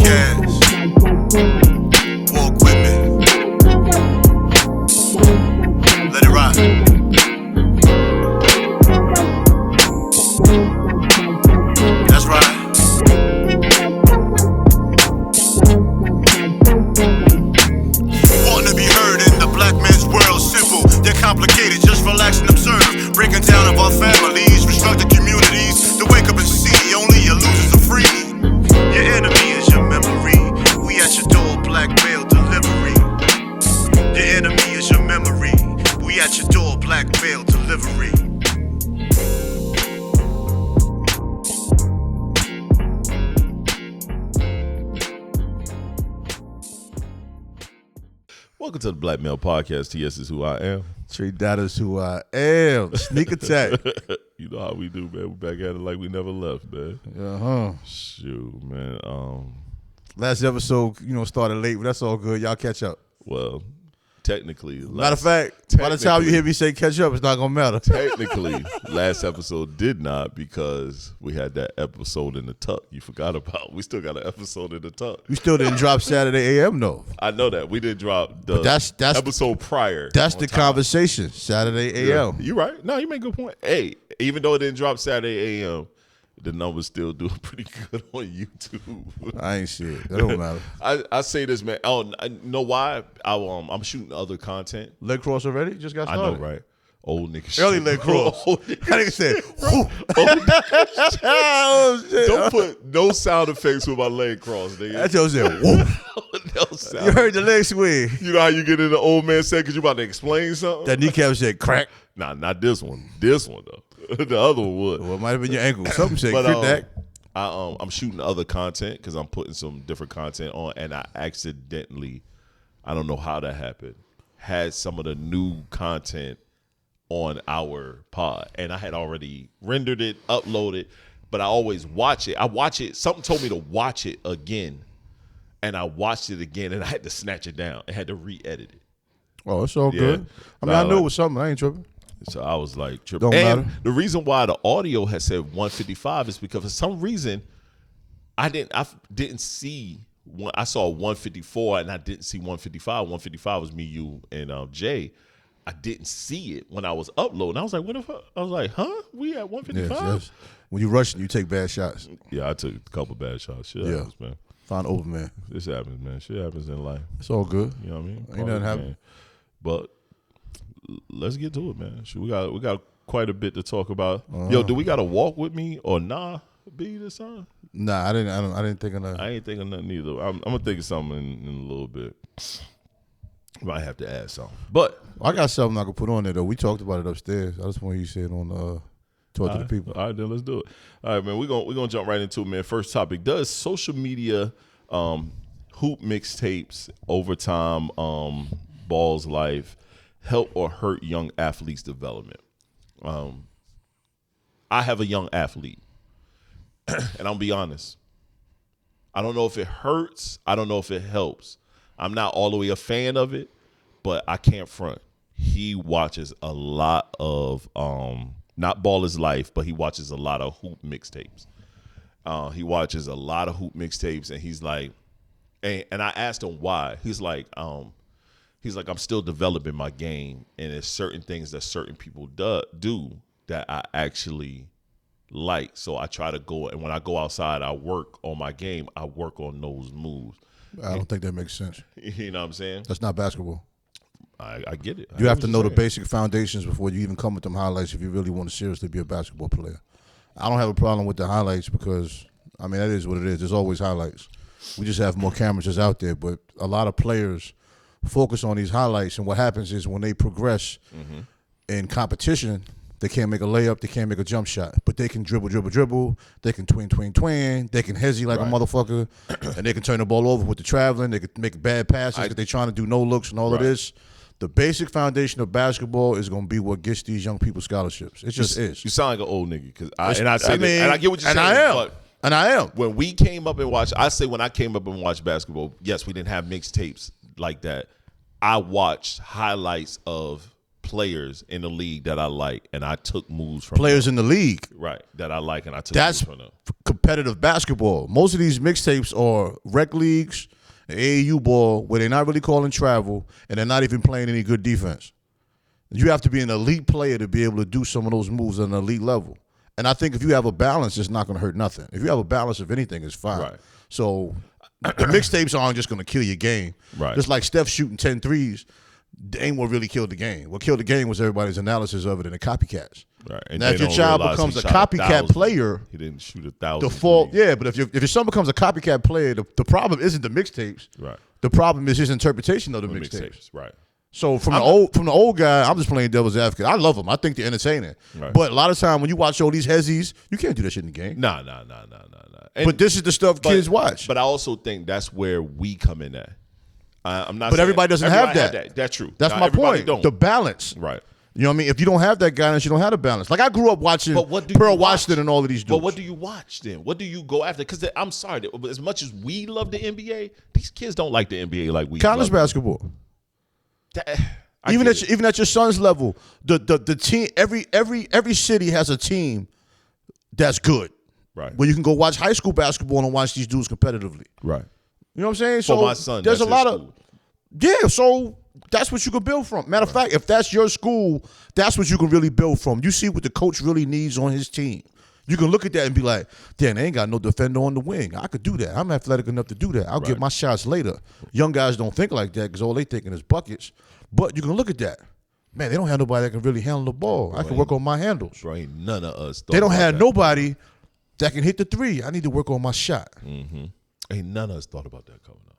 podcast. Walk with me. Let it rock. That's right. Wanting to be heard in the black man's world, simple. They're complicated, just relax and observe. Breaking down of our families, restructured communities. To wake up and see only your losers are free. Your enemy is your memory. We at your door, black mail delivery. Your enemy is your memory. We at your door, black mail delivery. Welcome to the Black Male Podcast. TS is who I am. Tre-Dot is who I am. Sneak attack. You know how we do, man. We back at it like we never left, man. Shoot, man. Last episode, started late, but that's all good. Y'all catch up. Well, technically. Matter of fact, by the time you hear me say catch up, it's not going to matter. Technically, last episode did not because we had that episode in the tuck you forgot about. We still got an episode in the tuck. We still didn't drop Saturday AM, though. I know that. We did drop the that's episode prior. That's the conversation, Saturday AM. Yeah. You right. No, you make a good point. Hey, even though it didn't drop Saturday AM, the numbers still doing pretty good on YouTube. I ain't see it. That don't matter. I say this, man. Oh, I know why? I'm shooting other content. Leg cross already? Just got started. I know, right? Old nigga shit. Early leg cross. That nigga said, oh, shit. Don't put no sound effects with my leg cross, nigga. That just said, whoop. You heard the leg swing. You know how you get in the old man set because you about to explain something? That kneecap said crack. Nah, not this one. This one, though. The other one would. Well, it might have been your ankle. Something said crit that. I'm shooting other content because I'm putting some different content on, and I accidentally, I don't know how that happened, had some of the new content on our pod, and I had already rendered it, uploaded, but I always watch it. I watch it. Something told me to watch it again, and I watched it again, and I had to snatch it down. I had to re-edit it. Oh, it's all good. I mean, I knew it was something. I ain't tripping. So I was like tripping. Don't and matter. The reason why the audio had said 155 is because for some reason I didn't see when I saw 154 and I didn't see 155. 155 was me, you, and Jay. I didn't see it when I was uploading. I was like, what the fuck? I was like, huh? We at 155? Yes. When you rushing, you take bad shots. Yeah, I took a couple bad shots. Shit happens, man. Find over, man. This happens, man. Shit happens in life. It's all good. You know what I mean? Ain't nothing happening. But let's get to it, man. We got quite a bit to talk about. Yo, do we got to walk with me or nah? B this time? Nah, I didn't think of nothing. I ain't think of nothing either. I'm gonna think of something in a little bit. Might have to add something, but I got something I could put on there though. We talked about it upstairs. I just want you to say it on talk to the people. All right, then let's do it. All right, man. We're gonna jump right into it, man. First topic: does social media hoop mixtapes, overtime, balls life help or hurt young athletes' development? I have a young athlete, and I'll be honest. I don't know if it hurts. I don't know if it helps. I'm not all the way a fan of it, but I can't front. He watches a lot of not Ball is Life, but he watches a lot of hoop mixtapes. He watches a lot of hoop mixtapes, and he's like, and I asked him why. He's like, I'm still developing my game, and there's certain things that certain people do that I actually like. So I try to go, and when I go outside, I work on my game. I work on those moves. I don't think that makes sense. You know what I'm saying? That's not basketball. I get it. You have to know the basic foundations before you even come with them highlights if you really want to seriously be a basketball player. I don't have a problem with the highlights because, I mean, that is what it is. There's always highlights. We just have more cameras just out there, but a lot of players focus on these highlights, and what happens is when they progress in competition, they can't make a layup, they can't make a jump shot, but they can dribble, they can twin, they can hezzy like a motherfucker, and they can turn the ball over with the traveling, they can make bad passes because they're trying to do no looks and all of this. The basic foundation of basketball is going to be what gets these young people scholarships. It just is. You sound like an old nigga, I get what you're saying. And I am. When we came up and watched, when I came up and watched basketball, yes, we didn't have mixtapes like that. I watched highlights of players in the league that I like, and I took moves from Players them. in the league. Right, that I like, and I took That's moves from them. competitive basketball. Most of these mixtapes are rec leagues, and AAU ball, where they're not really calling travel, and they're not even playing any good defense. You have to be an elite player to be able to do some of those moves at an elite level. And I think if you have a balance, it's not going to hurt nothing. If you have a balance of anything, it's fine. Right. So the mixtapes aren't just going to kill your game. Right. Just like Steph shooting 10 threes, they ain't what really killed the game. What killed the game was everybody's analysis of it and the copycats. Right. And now, if your child becomes a copycat player, he didn't shoot 1,000. Default, yeah. But if your son becomes a copycat player, the problem isn't the mixtapes. Right. The problem is his interpretation of the mixtapes. Right. So from the old guy, I'm just playing devil's advocate. I love them. I think they're entertaining. Right. But a lot of time when you watch all these hezies, you can't do that shit in the game. Nah. But this is the stuff kids watch. But I also think that's where we come in at. I'm not. But saying everybody doesn't have that. That's true. That's Not my everybody point. Don't. The balance. Right. You know what I mean? If you don't have that guidance, you don't have the balance. Like I grew up watching Pearl Washington and all of these dudes. But what do you watch then? What do you go after? Because I'm sorry, as much as we love the NBA, these kids don't like the NBA like we. College basketball. Even at your son's level, the team every city has a team that's good. Right. Where you can go watch high school basketball and watch these dudes competitively. Right. You know what I'm saying? For So my son, there's that's a lot his of school. yeah. So that's what you can build from. Matter of fact, if that's your school, that's what you can really build from. You see what the coach really needs on his team. You can look at that and be like, damn, they ain't got no defender on the wing. I could do that. I'm athletic enough to do that. I'll get my shots later. Young guys don't think like that because all they thinking is buckets. But you can look at that. Man, they don't have nobody that can really handle the ball. I can work on my handles. Bro, ain't none of us. They don't have nobody that can hit the three. I need to work on my shot. Mm-hmm. Ain't none of us thought about that coming up.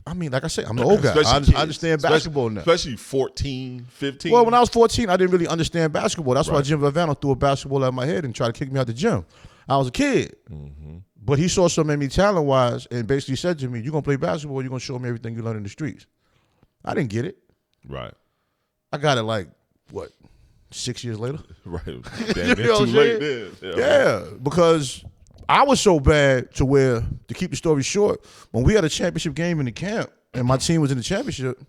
I mean, like I said, I'm the old guy. I understand basketball now. Especially 14, 15. Well, when I was 14, I didn't really understand basketball. That's why Jim Valvano threw a basketball at my head and tried to kick me out the gym. I was a kid. Mm-hmm. But he saw something in me talent-wise and basically said to me, you're going to play basketball, you're going to show me everything you learn in the streets. I didn't get it. Right. I got it like, what, 6 years later? Right. You Damn, know too what I'm late saying? then. Yeah, because I was so bad to where, to keep the story short, when we had a championship game in the camp and my team was in the championship,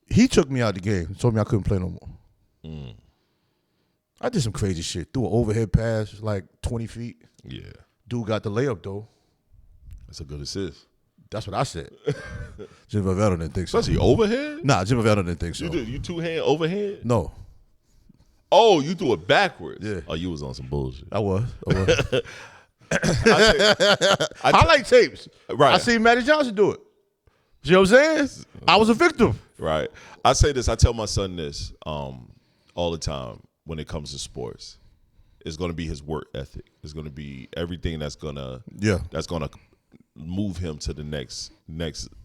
he took me out the game and told me I couldn't play no more. Mm. I did some crazy shit. Threw an overhead pass like 20 feet. Yeah. Dude got the layup, though. That's a good assist. That's what I said. Jim Valvano didn't think so. Especially overhead? Nah, Jim Valvano didn't think so. You two-hand overhead? No. Oh, you threw it backwards? Yeah. Oh, you was on some bullshit. I was. I like tapes. Right. I seen Magic Johnson do it. You know what I'm saying? I was a victim. Right. I say this. I tell my son this all the time when it comes to sports. It's going to be his work ethic. It's going to be everything that's going to move him to the next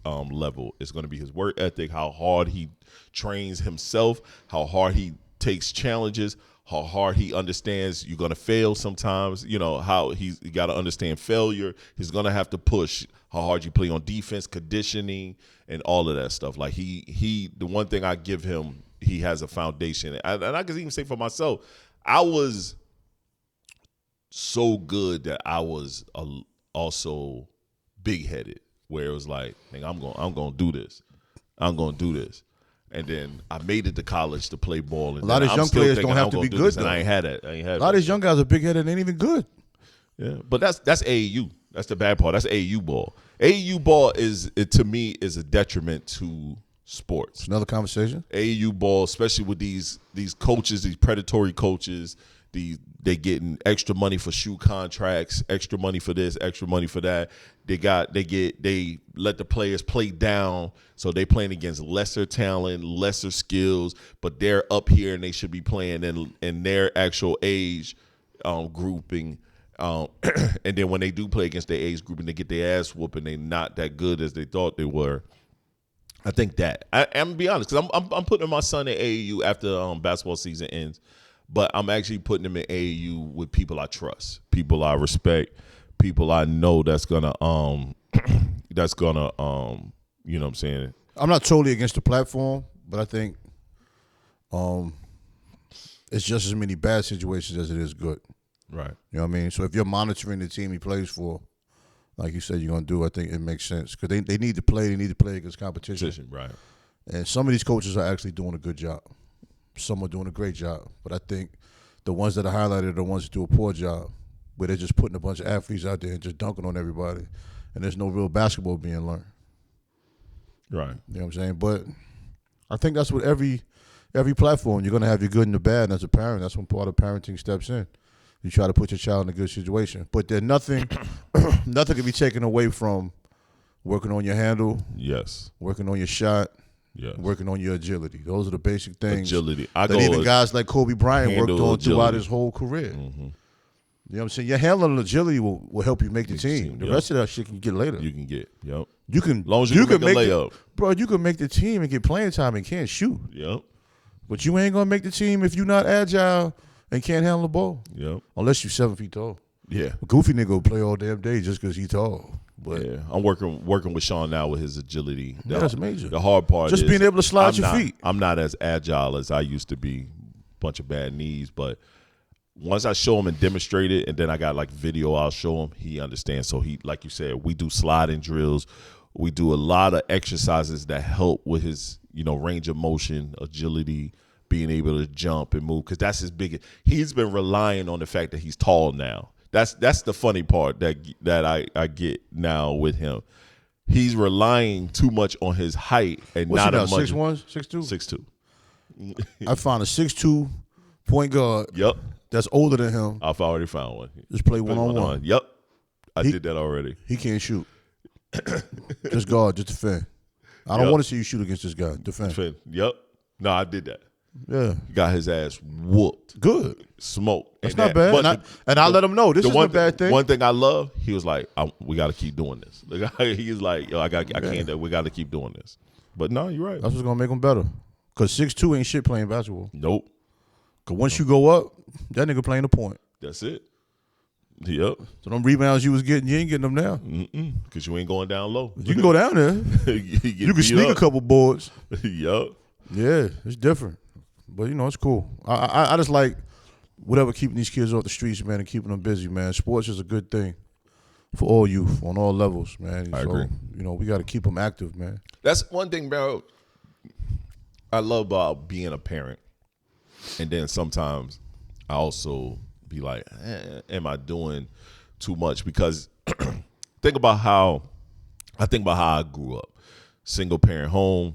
level. It's going to be his work ethic, how hard he trains himself, how hard he takes challenges, how hard he understands you're going to fail sometimes, you know, how he's got to understand failure. He's going to have to push how hard you play on defense, conditioning, and all of that stuff. Like the one thing I give him, he has a foundation. And I can even say for myself, I was so good that I was also big-headed, where it was like, I'm going to do this. I'm going to do this. And then I made it to college to play ball. And a lot of young players don't have to be good, though. And I ain't had that. A lot of these young guys are big-headed and ain't even good. Yeah, but that's AAU. That's the bad part. That's AAU ball. AAU ball to me is a detriment to sports. It's another conversation. AAU ball, especially with these coaches, these predatory coaches, they getting extra money for shoe contracts, extra money for this, extra money for that. They let the players play down, so they playing against lesser talent, lesser skills, but they're up here and they should be playing in their actual age grouping. And then when they do play against their age group and they get their ass whooping, they're not that good as they thought they were. I think that I'm gonna be honest, because I'm putting my son in AAU after basketball season ends, but I'm actually putting him in AAU with people I trust, people I respect, people I know that's gonna you know what I'm saying. I'm not totally against the platform, but I think it's just as many bad situations as it is good. Right. You know what I mean? So if you're monitoring the team he plays for, like you said you're going to do, I think it makes sense. Because they need to play. They need to play against competition. Right. And some of these coaches are actually doing a good job. some are doing a great job. But I think the ones that are highlighted are the ones that do a poor job, where they're just putting a bunch of athletes out there and just dunking on everybody, and there's no real basketball being learned. Right. You know what I'm saying? But I think that's what every platform, you're going to have your good and the bad. And as a parent, that's when part of parenting steps in. You try to put your child in a good situation. But there's nothing can be taken away from working on your handle, Yes. working on your shot, Yes. working on your agility. Those are the basic things Agility. that even guys like Kobe Bryant worked on throughout his whole career. Mm-hmm. You know what I'm saying? Your handling and agility will help you make the team. The rest of that shit can get later. You can get. Yep. You can, as long as you can make a layup. Bro, you can make the team and get playing time and can't shoot. Yep. But you ain't going to make the team if you're not agile and can't handle the ball. Yep. Unless you're 7 feet tall. Yeah. A goofy nigga will play all damn day just because he's tall. But yeah, I'm working with Sean now with his agility. That's major. The hard part just is being able to slide your feet. I'm not as agile as I used to be. Bunch of bad knees, but once I show him and demonstrate it, and then I got like video I'll show him, he understands. So he, like you said, we do sliding drills. We do a lot of exercises that help with his, range of motion, agility, being able to jump and move, because that's his biggest. He's been relying on the fact that he's tall now. That's the funny part that I get now with him. He's relying too much on his height and What's not he now, as much. 6'1", 6'2". I found a 6'2" point guard. Yep. That's older than him. I've already found one. Just play one-on-one. Yep. I did that already. He can't shoot. Just guard, just defend. I don't want to see you shoot against this guy. Defend. Yep. No, I did that. Yeah. Got his ass whooped. Good. Smoked. That's not bad. And I let him know this isn't a bad thing. One thing I love, he was like, we got to keep doing this. He's like, yo, I can't. We got to keep doing this. But no, you're right. That's what's gonna make him better. Cause 6'2" ain't shit playing basketball. Nope. Cause once you go up, that nigga playing the point. That's it. Yep. So them rebounds you was getting, you ain't getting them now. Because you ain't going down low. You can go down there. You can sneak a couple boards. Yep. Yeah, it's different. But it's cool. I just like whatever keeping these kids off the streets, man, and keeping them busy, man. Sports is a good thing for all youth on all levels, man. I agree. We got to keep them active, man. That's one thing, bro, I love about being a parent. And then sometimes I also be like, am I doing too much? Because think about how I grew up. Single parent home.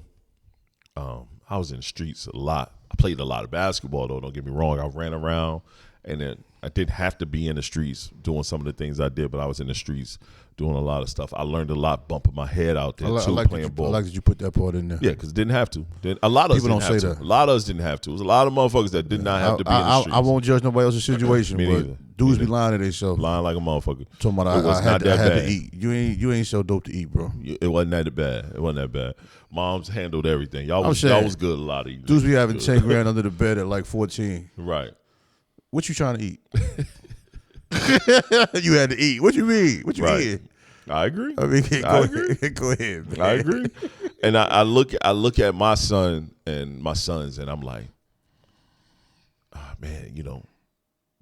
I was in the streets a lot. I played a lot of basketball, though. Don't get me wrong. I ran around, and then I didn't have to be in the streets doing some of the things I did, but I was in the streets doing a lot of stuff. I learned a lot bumping my head out there, playing ball. I like that you put that part in there. Yeah, because didn't have to. A lot of us didn't have to. A lot of us didn't have to. It was a lot of motherfuckers that did not have to be in the streets. I won't judge nobody else's situation, Me but neither. dudes be lying to themselves. Lying like a motherfucker. Talking about I had to eat. You ain't so dope to eat, bro. It wasn't that bad. It wasn't that bad. Moms handled everything. Y'all was good, a lot of you. Dudes be having 10 grand under the bed at like 14. Right. What you trying to eat? You had to eat. What you mean? What you mean? I agree. I mean, go ahead. Man. I agree. And I look at my son and my sons, and I'm like, man,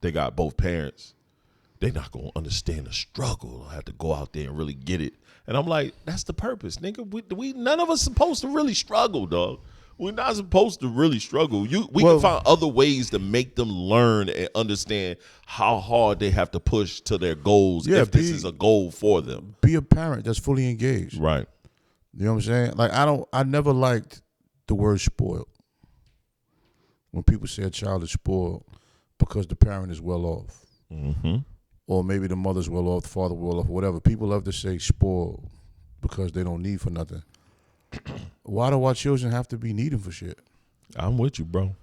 they got both parents. They're not gonna understand the struggle. I have to go out there and really get it. And I'm like, that's the purpose, nigga. We none of us supposed to really struggle, dog. We're not supposed to really struggle. We can find other ways to make them learn and understand how hard they have to push to their goals if this is a goal for them. Be a parent that's fully engaged. Right. You know what I'm saying? Like I never liked the word spoiled. When people say a child is spoiled because the parent is well off. Mm-hmm. Or maybe the mother's well off, the father well off, or whatever. People love to say spoiled because they don't need for nothing. Why do our children have to be needing for shit? I'm with you, bro.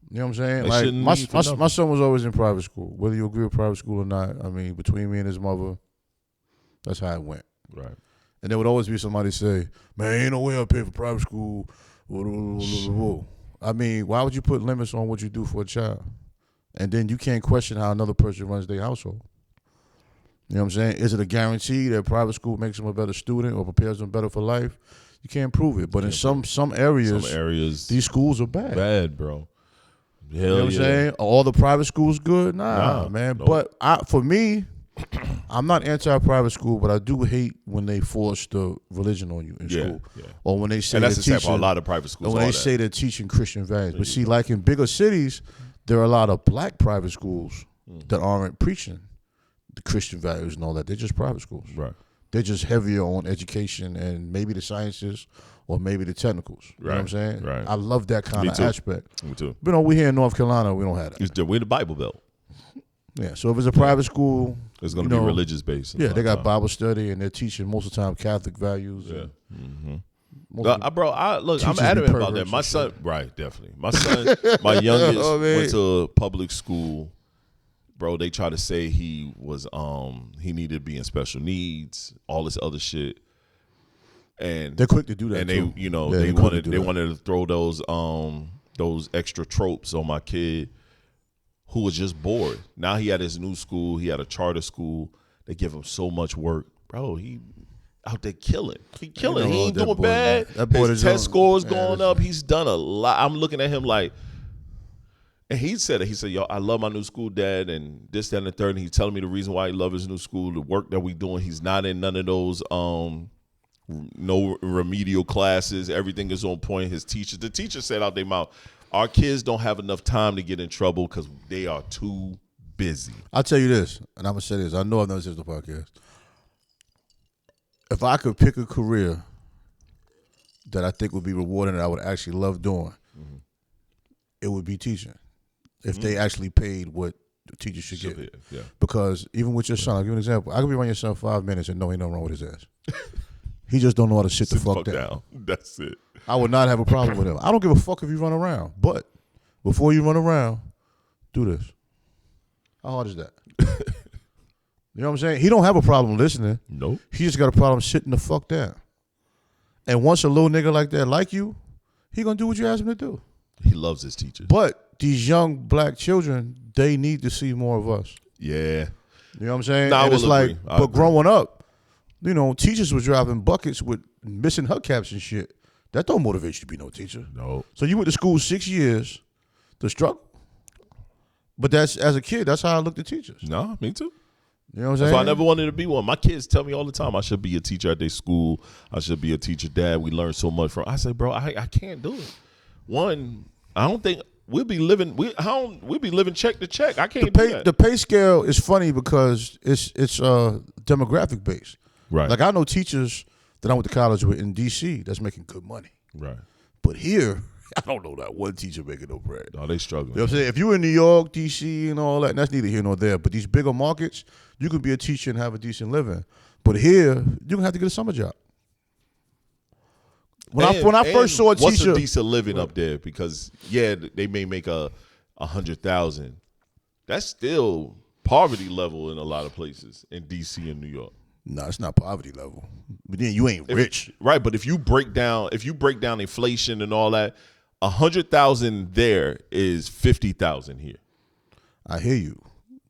You know what I'm saying? They like my son was always in private school. Whether you agree with private school or not, I mean, between me and his mother, that's how it went. Right. And there would always be somebody say, man, ain't no way I'll pay for private school. I mean, why would you put limits on what you do for a child? And then you can't question how another person runs their household. You know what I'm saying? Is it a guarantee that private school makes them a better student or prepares them better for life? You can't prove it. But in some areas, these schools are bad. Bad, bro. Hell you know what I'm saying? Are all the private schools good? Nah, man. Nope. But for me, I'm not anti-private school, but I do hate when they force the religion on you in school, or when they say And that's they're the sad teaching, part. A lot of private schools. or when all they that. say they're teaching Christian values. But see, like in bigger cities, there are a lot of black private schools that aren't preaching the Christian values and all that. They're just private schools. Right. They're just heavier on education and maybe the sciences or maybe the technicals. You know what I'm saying? Right. I love that kind of aspect. Me too. But we here in North Carolina, we don't have that. We're in the Bible Belt. Yeah, so if it's a private school, It's going to be religious based. Yeah, they got Bible study and they're teaching most of the time Catholic values. Yeah. Bro, I'm adamant about that. My son, right, definitely. My son, my youngest went to public school. Bro, they try to say he was he needed to be in special needs, all this other shit. And they're quick to do that. And too. they wanted to throw those extra tropes on my kid who was just bored. Now he had his new school, he had a charter school. They give him so much work. Bro, he out there killing. He killing. He ain't doing bad. His test scores going up. He's done a lot. I'm looking at him like, and he said, yo, I love my new school, Dad, and this, that, and the third. And he's telling me the reason why he loves his new school, the work that we doing. He's not in none of those no remedial classes. Everything is on point. The teacher said out their mouth, our kids don't have enough time to get in trouble because they are too busy. I'll tell you this, and I'm going to say this. I know I've never said this on the podcast. If I could pick a career that I think would be rewarding that I would actually love doing, it would be teaching. If they actually paid what the teacher should get. Yeah. Because even with your son, I'll give you an example. I could be around your son 5 minutes and know ain't nothing wrong with his ass. He just don't know how to sit the fuck down. That's it. I would not have a problem with him. I don't give a fuck if you run around. But before you run around, do this. How hard is that? You know what I'm saying? He don't have a problem listening. Nope. He just got a problem sitting the fuck down. And once a little nigga like that like you, he gonna do what you ask him to do. He loves his teachers. But these young black children, they need to see more of us. Yeah. You know what I'm saying? No, and it's like, but growing up, teachers was driving buckets with missing hubcaps and shit. That don't motivate you to be no teacher. No. So you went to school 6 years to struggle. But that's, as a kid, that's how I looked at teachers. No, me too. You know what I'm saying? So I never wanted to be one. My kids tell me all the time, I should be a teacher at their school. I should be a teacher, Dad. We learn so much from. I say, bro, I can't do it. One, I don't think we'll be living check to check. I can't do that. The pay scale is funny because it's demographic based. Right. Like I know teachers that I went to college with in DC that's making good money. Right. But here, I don't know that one teacher making no bread. No, they struggling. You know what I'm saying? If you're in New York, DC, and all that, and that's neither here nor there. But these bigger markets, you could be a teacher and have a decent living. But here, you're going to have to get a summer job. When I first saw a teacher. What's a decent living up there? Because, they may make $100,000. That's still poverty level in a lot of places in DC and New York. No, it's not poverty level. But then you ain't rich. Right, but if you break down inflation and all that, 100,000 there is 50,000 here. I hear you.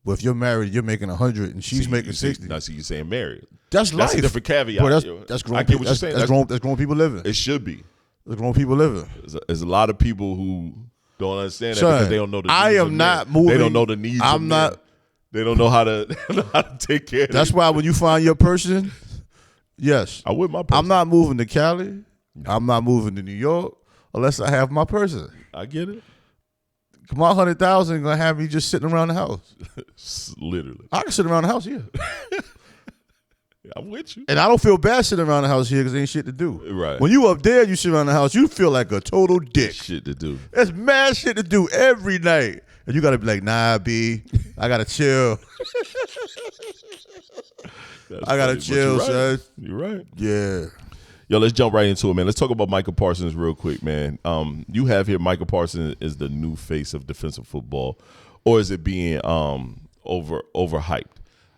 But if you're married, you're making 100 and she's making 60. Now, see, you're saying married. That's life. That's a different caveat. Bro, that's grown. I get what you're saying. That's grown people living. It should be. That's grown people living. There's a lot of people who don't understand that Son, because they don't know the needs I am of not men. moving. They don't know the needs of men. They don't know how to take care of That's why when you find your person, yes. I'm with my person. I'm not moving to Cali. I'm not moving to New York unless I have my person. I get it. My 100,000 gonna have me just sitting around the house. Literally. I can sit around the house here. I'm with you. And I don't feel bad sitting around the house here because ain't shit to do. Right. When you up there, you sit around the house, you feel like a total dick. Shit to do. There's mad shit to do every night. And you gotta be like, nah, B, I gotta chill. I gotta chill, son. You're right. Yeah. Yo, let's jump right into it, man. Let's talk about Micah Parsons real quick, man. You have here Micah Parsons is the new face of defensive football, or is it being overhyped?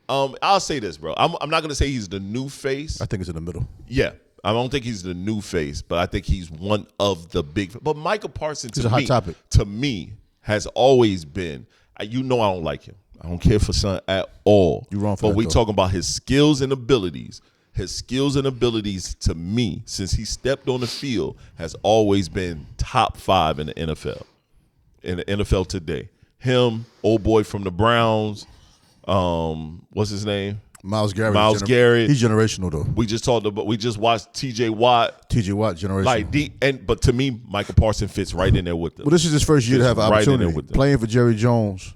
I'll say this, bro. I'm not gonna say he's the new face. I think it's in the middle. Yeah, I don't think he's the new face, but I think he's one of the big. But Micah Parsons, He's a hot topic. To me, has always been. I don't like him. I don't care for son at all. You wrong for but that, we though. talking about his skills and abilities. His skills and abilities, to me, since he stepped on the field, has always been top 5 in the NFL. In the NFL today, him, old boy from the Browns, what's his name? Miles Garrett. Garrett. He's generational though. We just watched T.J. Watt. T.J. Watt generational. But to me, Micah Parsons fits right in there with them. Well, this is his first year to have opportunity. Right in there with them. Playing for Jerry Jones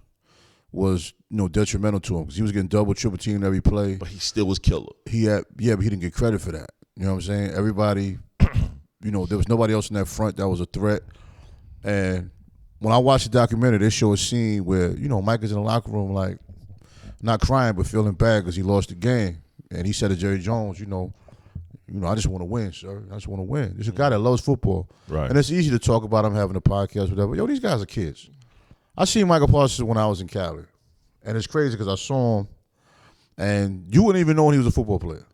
was detrimental to him because he was getting double, triple teamed every play. But he still was killer. But he didn't get credit for that. You know what I'm saying? Everybody, there was nobody else in that front that was a threat. And when I watched the documentary, they show a scene where Mike is in the locker room like not crying but feeling bad because he lost the game, and he said to Jerry Jones, I just want to win, sir. I just want to win. There's a guy that loves football, right? And it's easy to talk about him having a podcast, whatever. These guys are kids. I seen Micah Parsons when I was in Cali, and it's crazy because I saw him, and you wouldn't even know he was a football player.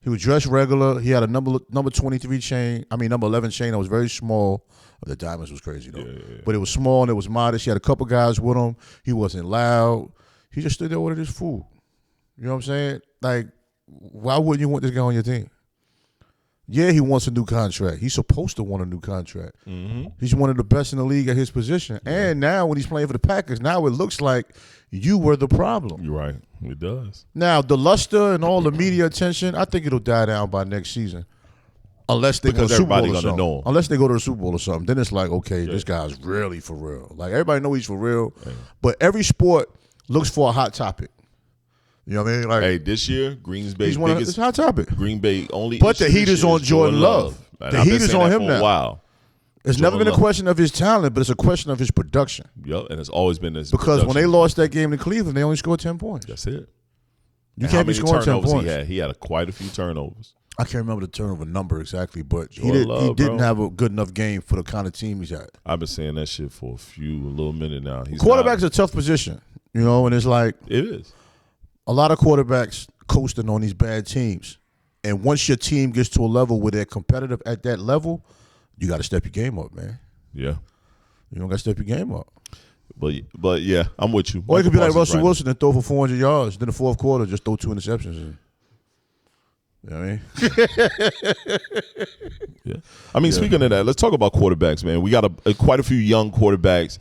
He was dressed regular. He had a number 23 chain. Number 11 chain that was very small. The diamonds was crazy though, yeah. But it was small and it was modest. He had a couple guys with him. He wasn't loud. He just stood there with his food. You know what I'm saying? Like, why wouldn't you want this guy on your team? Yeah, he wants a new contract. He's supposed to want a new contract. Mm-hmm. He's one of the best in the league at his position. And now when he's playing for the Packers, now it looks like you were the problem. You're right. It does. Now, the luster and all the media attention, I think it'll die down by next season. Unless they go to the Super Bowl or something. Unless they go to the Super Bowl or something. Then it's like, okay, this guy's really for real. Like, everybody knows he's for real. Yeah. But every sport looks for a hot topic. You know what I mean? Like, hey, this year, Green Bay's biggest hot topic. Green Bay only. But the heat is on Jordan Love. The heat is on him now. Wow. It's never been a question of his talent, but it's a question of his production. Yep, and it's always been this. Because when they lost that game to Cleveland, they only scored 10 points. That's it. You can't be scoring 10 points. He had quite a few turnovers. I can't remember the turnover number exactly, but he didn't have a good enough game for the kind of team he's had. I've been saying that shit for a little minute now. Quarterback's a tough position, and it's like it is. A lot of quarterbacks coasting on these bad teams, and once your team gets to a level where they're competitive at that level, you got to step your game up, man. Yeah, you don't got to step your game up. But yeah, I'm with you. Or it could be like Russell Wilson and throw for 400 yards. Then the fourth quarter, just throw 2 interceptions. You know what I mean? Yeah. Speaking of that, let's talk about quarterbacks, man. We got quite a few young quarterbacks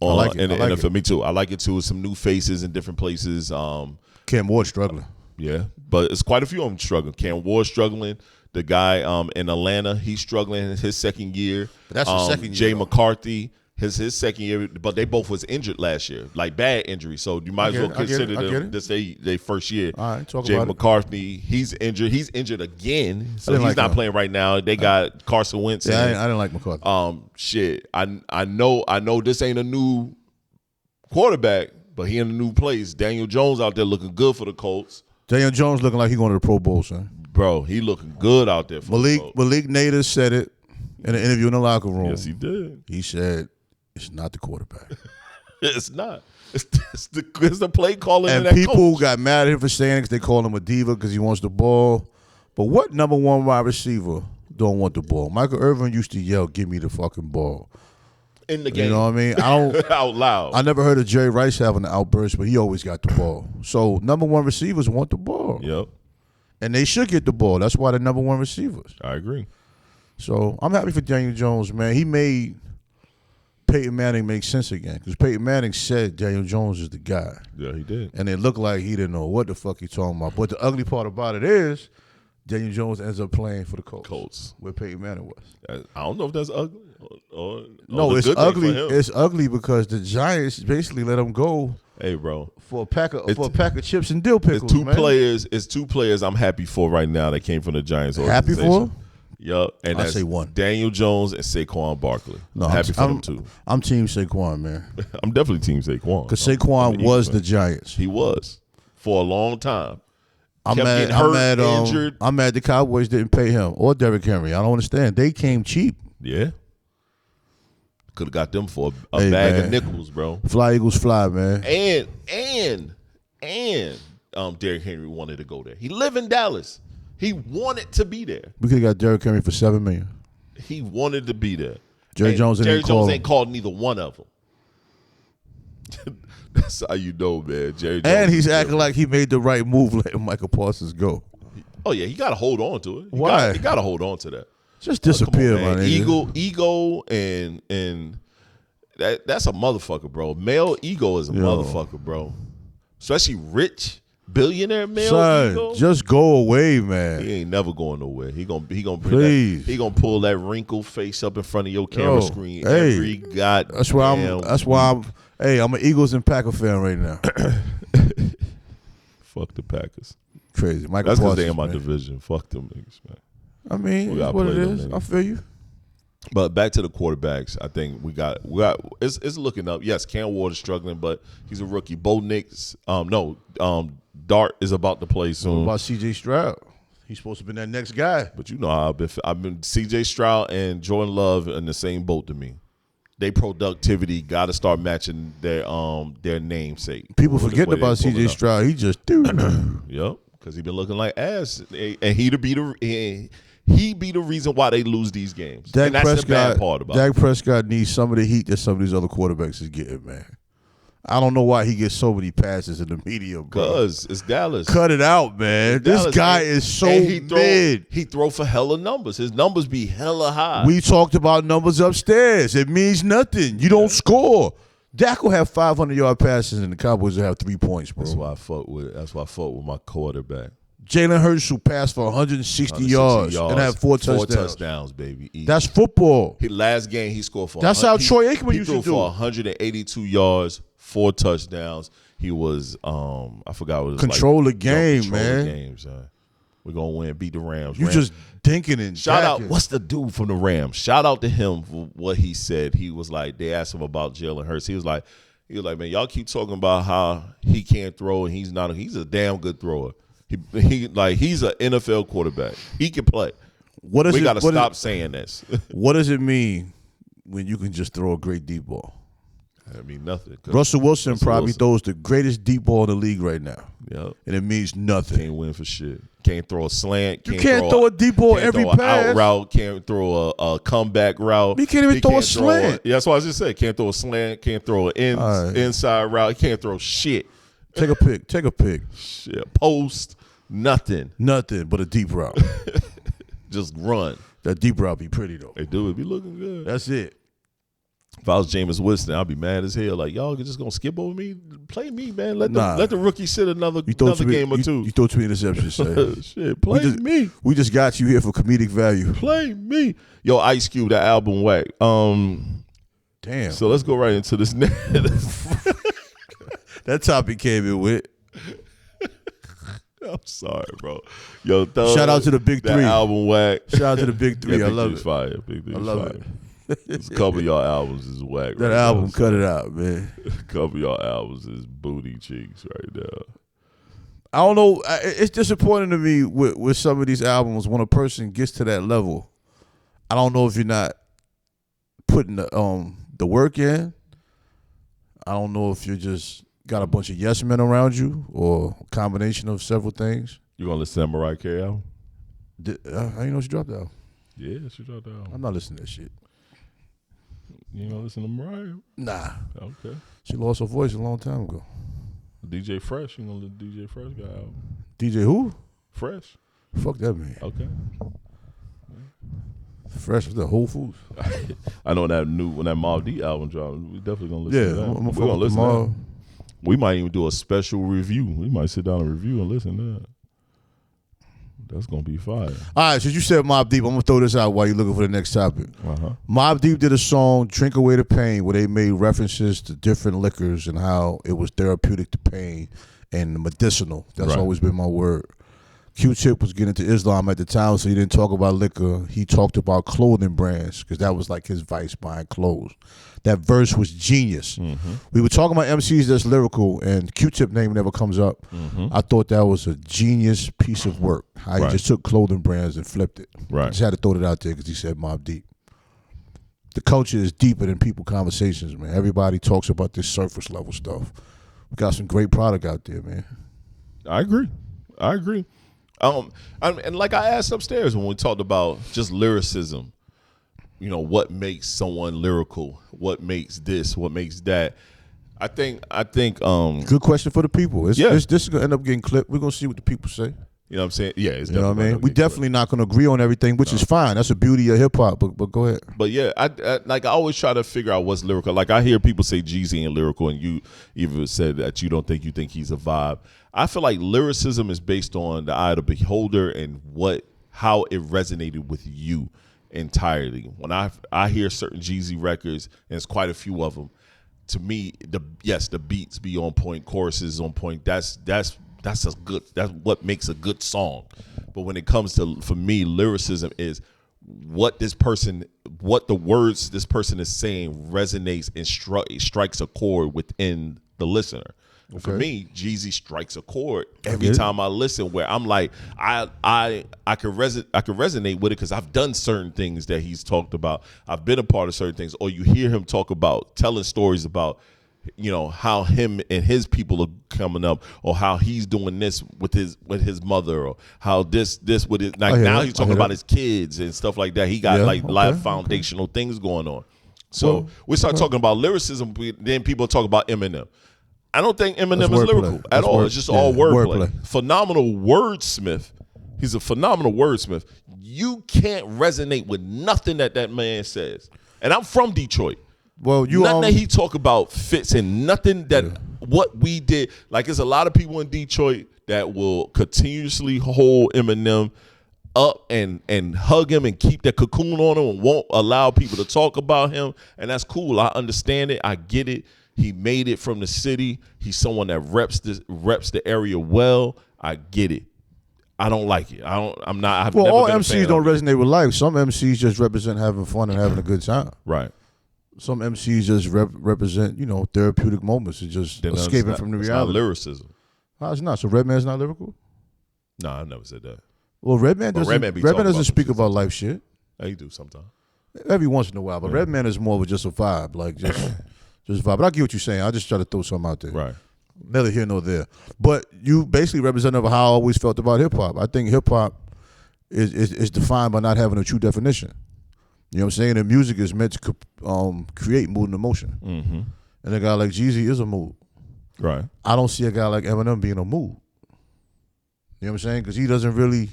in the NFL. Me too. I like it too. Some new faces in different places. Cam Ward struggling. Yeah, but it's quite a few of them struggling. Cam Ward struggling. The guy in Atlanta, he's struggling in his second year. But that's his second year. Jay McCarthy, his second year, but they both was injured last year, like bad injury. So you might as well consider this their first year. All right, talk Jay about McCarthy, he's injured. He's injured again, so he's not playing right now. They got Carson Wentz. Yeah, I didn't like McCarthy. Shit, I know this ain't a new quarterback, but he in a new place. Daniel Jones out there looking good for the Colts. Daniel Jones looking like he going to the Pro Bowl, son. Bro, he looking good out there for the Colts. Malik Nader said it in an interview in the locker room. Yes, he did. He said, it's not the quarterback. It's not. It's the play calling. And people got mad at him for saying it because they call him a diva because he wants the ball. But what number one wide receiver don't want the ball? Michael Irvin used to yell, "Give me the fucking ball." In the game. You know what I mean? I don't out loud. I never heard of Jerry Rice having an outburst, but he always got the ball. So number one receivers want the ball. Yep. And they should get the ball. That's why they're number one receivers. I agree. So I'm happy for Daniel Jones, man. He made Peyton Manning make sense again because Peyton Manning said Daniel Jones is the guy. Yeah, he did. And it looked like he didn't know what the fuck he talking about. But the ugly part about it is Daniel Jones ends up playing for the Colts. Where Peyton Manning was. I don't know if that's ugly. No, it's ugly. It's ugly because the Giants basically let him go. Hey, bro, for a pack of chips and dill pickles. It's two players I'm happy for right now that came from the Giants organization. Happy for? Yup, and I say one. Daniel Jones and Saquon Barkley. No, I'm happy for them too. I'm team Saquon, man. I'm definitely team Saquon because Saquon was the Giants. He was for a long time. I'm mad the Cowboys didn't pay him or Derrick Henry. I don't understand. They came cheap. Yeah. Could have got them for a bag of nickels, bro. Fly Eagles fly, man. And Derrick Henry wanted to go there. He lived in Dallas. He wanted to be there. We could have got Derrick Henry for $7 million. He wanted to be there. Jerry Jones ain't called neither one of them. That's how you know, man. Jerry Jones and he's acting like he made the right move letting Micah Parsons go. Oh, yeah. He got to hold on to it. Why? He got to hold on to that. Just disappear, man. Ego and that's a motherfucker, bro. Male ego is a motherfucker, bro. Especially rich. Billionaire male Son, ego? just go away, man. He ain't never going nowhere. He gonna Please. he gonna pull that wrinkled face up in front of your camera screen hey, every goddamn. That's why I'm. Hey, I'm an Eagles and Packer fan right now. Fuck the Packers. Crazy. Micah That's because Parsons, they in my man. division. Fuck them niggas, man. I mean, We it's gotta what play it them is. niggas. I feel you. But back to the quarterbacks, I think we got it's looking up. Yes, Cam Ward is struggling, but he's a rookie. Bo Nix, Dart is about to play What soon. about C.J. Stroud? He's supposed to be that next guy. But you know how I've been C.J. Stroud and Jordan Love in the same boat to me. They productivity got to start matching their namesake. People forgetting about C.J. Stroud. He just Yep, because he been looking like ass, and he be the reason why they lose these games. And that's the bad part about it. Dak Prescott needs some of the heat that some of these other quarterbacks is getting, man. I don't know why he gets so many passes in the media, bro. Because it's Dallas. Cut it out, man. This guy is so mid. He throw for hella numbers. His numbers be hella high. We talked about numbers upstairs. It means nothing. You don't score. Dak will have 500-yard passes, and the Cowboys will have 3 points, bro. That's why I fuck with my quarterback. Jalen Hurts will pass for 160 yards and have 4 touchdowns. 4 touchdowns, baby. Easy. That's football. Last game he scored for. That's how Troy Aikman used to do. He threw for 182 yards, 4 touchdowns. He was I forgot what it was Control like. the game, Control man. The game, son. We're gonna win. Beat the Rams. You just dinking and shout jacking. out. What's the dude from the Rams? Shout out to him for what he said. He was like, they asked him about Jalen Hurts. He was like, man, y'all keep talking about how he can't throw and he's not. He's a damn good thrower. He's an NFL quarterback. He can play. We got to stop saying this. What does it mean when you can just throw a great deep ball? I mean nothing. Russell Wilson throws the greatest deep ball in the league right now. Yep. And it means nothing. Can't win for shit. Can't throw a slant. You can't throw a deep ball every pass. Out route. Can't throw a comeback route. He can't even throw a slant. That's what I just said. Can't throw a slant. Can't throw an inside route. He can't throw shit. Take a pick. Take a pick. Shit. Post. Nothing but a deep route. Just run. That deep route be pretty though. They do. It be looking good. That's it. If I was Jameis Winston, I'd be mad as hell. Like, y'all just gonna skip over me? Play me, man. Let the rookie sit another game or two. You throw 2 interceptions. Shit, play me. We just got you here for comedic value. Play me. Yo, Ice Cube, that album whack. Damn. So let's go right into this narrative. That topic came in with. I'm sorry, bro. Yo, shout out to the Big that Three. Album whack. Shout out to the Big Three. Yeah, I love it. Fire. Big Three's I love fire. There's a couple of y'all albums is whack. That album, cut it out, man. A couple of y'all albums is booty cheeks right now. I don't know. It's disappointing to me with some of these albums when a person gets to that level. I don't know if you're not putting the work in. I don't know if you're just got a bunch of yes men around you or a combination of several things. You gonna listen to that Mariah Carey album? I didn't know she dropped out. Yeah, she dropped out. I'm not listening to that shit. You ain't gonna listen to Mariah? Nah. Okay. She lost her voice a long time ago. DJ Fresh, you gonna listen to DJ Fresh got album? DJ who? Fresh. Fuck that man. Okay. Fresh was the Whole Foods. I know when that Mobb Deep album dropped, we definitely gonna listen to that. I'm We're gonna listen to that. We might even do a special review. We might sit down and review and listen to that. That's gonna be fire. All right, since you said Mobb Deep, I'm gonna throw this out while you're looking for the next topic. Mobb Deep did a song, "Drink Away the Pain," where they made references to different liquors and how it was therapeutic to pain and medicinal. That's always been my word. Q-Tip was getting into Islam at the time, so he didn't talk about liquor. He talked about clothing brands because that was like his vice buying clothes. That verse was genius. Mm-hmm. We were talking about MCs that's lyrical, and Q-Tip name never comes up. Mm-hmm. I thought that was a genius piece of work. How he just took clothing brands and flipped it. Right. Just had to throw it out there because he said Mobb Deep. The culture is deeper than people conversations, man. Everybody talks about this surface level stuff. We got some great product out there, man. I agree. And like I asked upstairs when we talked about just lyricism, you know, what makes someone lyrical? What makes this? What makes that? I think. Good question for the people. This is gonna end up getting clipped. We're gonna see what the people say. You know what I'm saying? Yeah, it's You know what I definitely mean? We definitely not going to agree on everything, which is fine. That's the beauty of hip hop. But go ahead. But yeah, I always try to figure out what's lyrical. Like I hear people say Jeezy ain't lyrical, and you even said that you think he's a vibe. I feel like lyricism is based on the eye of the beholder and how it resonated with you entirely. When I hear certain Jeezy records, and it's quite a few of them, to me, the beats be on point, choruses on point. That's what makes a good song. But when it comes to, for me, lyricism is what the words this person is saying resonates and strikes a chord within the listener. Okay. For me, Jeezy strikes a chord every time I listen, where I'm like, I can resonate with it because I've done certain things that he's talked about. I've been a part of certain things, or you hear him talk about telling stories about, you know, how him and his people are coming up, or how he's doing this with his mother, or how this with his, like now he's talking about his kids and stuff like that. He got a lot of foundational things going on. So we start talking about lyricism, then people talk about Eminem. I don't think Eminem is lyrical at all. It's just all wordplay. Phenomenal wordsmith. He's a phenomenal wordsmith. You can't resonate with nothing that man says. And I'm from Detroit. Well, nothing that he talk about fits in. Nothing that what we did. Like, there's a lot of people in Detroit that will continuously hold Eminem up and hug him and keep that cocoon on him and won't allow people to talk about him. And that's cool. I understand it. I get it. He made it from the city. He's someone that reps the area well. I get it. I don't like it. I'm not. Well, all MCs don't resonate with life. Some MCs just represent having fun and having a good time. Right. Some MCs just represent, you know, therapeutic moments. It's just escaping from the reality. It's not lyricism. No, it's not. So Redman's not lyrical? No, I never said that. Well, Redman doesn't speak about life shit. Yeah, he do sometimes. Every once in a while. But Redman is more of just a vibe. Like, just vibe. But I get what you're saying. I just try to throw something out there. Right. Neither here nor there. But you basically representative of how I always felt about hip-hop. I think hip-hop is defined by not having a true definition. You know what I'm saying? And music is meant to create mood and emotion. Mm-hmm. And a guy like Jeezy is a mood. Right. I don't see a guy like Eminem being a mood. You know what I'm saying? Because he doesn't really,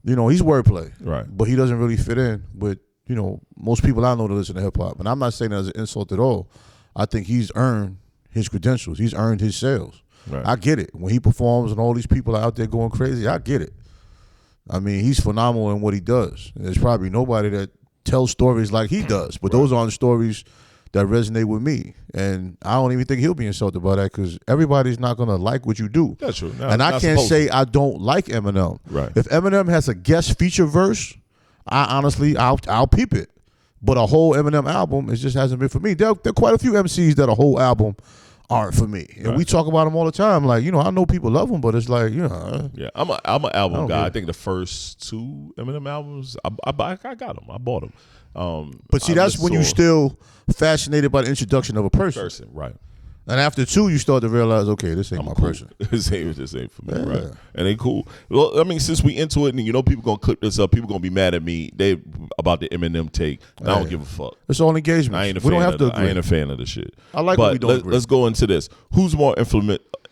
you know, he's wordplay. Right. But he doesn't really fit in with, you know, most people I know that listen to hip-hop. And I'm not saying that as an insult at all. I think he's earned his credentials. He's earned his sales. Right. I get it. When he performs and all these people are out there going crazy, I get it. I mean, he's phenomenal in what he does. There's probably nobody that tells stories like he does, but those aren't stories that resonate with me. And I don't even think he'll be insulted by that because everybody's not going to like what you do. That's true. And I can't say I don't like Eminem. Right. If Eminem has a guest feature verse, I'll peep it. But a whole Eminem album, it just hasn't been for me. There are quite a few MCs that a whole album aren't for me. And we talk about them all the time. Like, you know, I know people love them, but it's like, you know. Yeah, I'm an album guy. I think the first two Eminem albums, I got them. I bought them. But see, that's when you're still fascinated by the introduction of a person. Right. And after two, you start to realize, okay, this ain't my person. This ain't for me, right? And they cool. Well, I mean, since we into it, and you know, people gonna clip this up. People gonna be mad at me. They about the Eminem take. And I don't give a fuck. It's all engagement. I ain't a we fan. Don't have to agree. I ain't a fan of the shit. I like, but we don't agree. Let's go into this. Who's more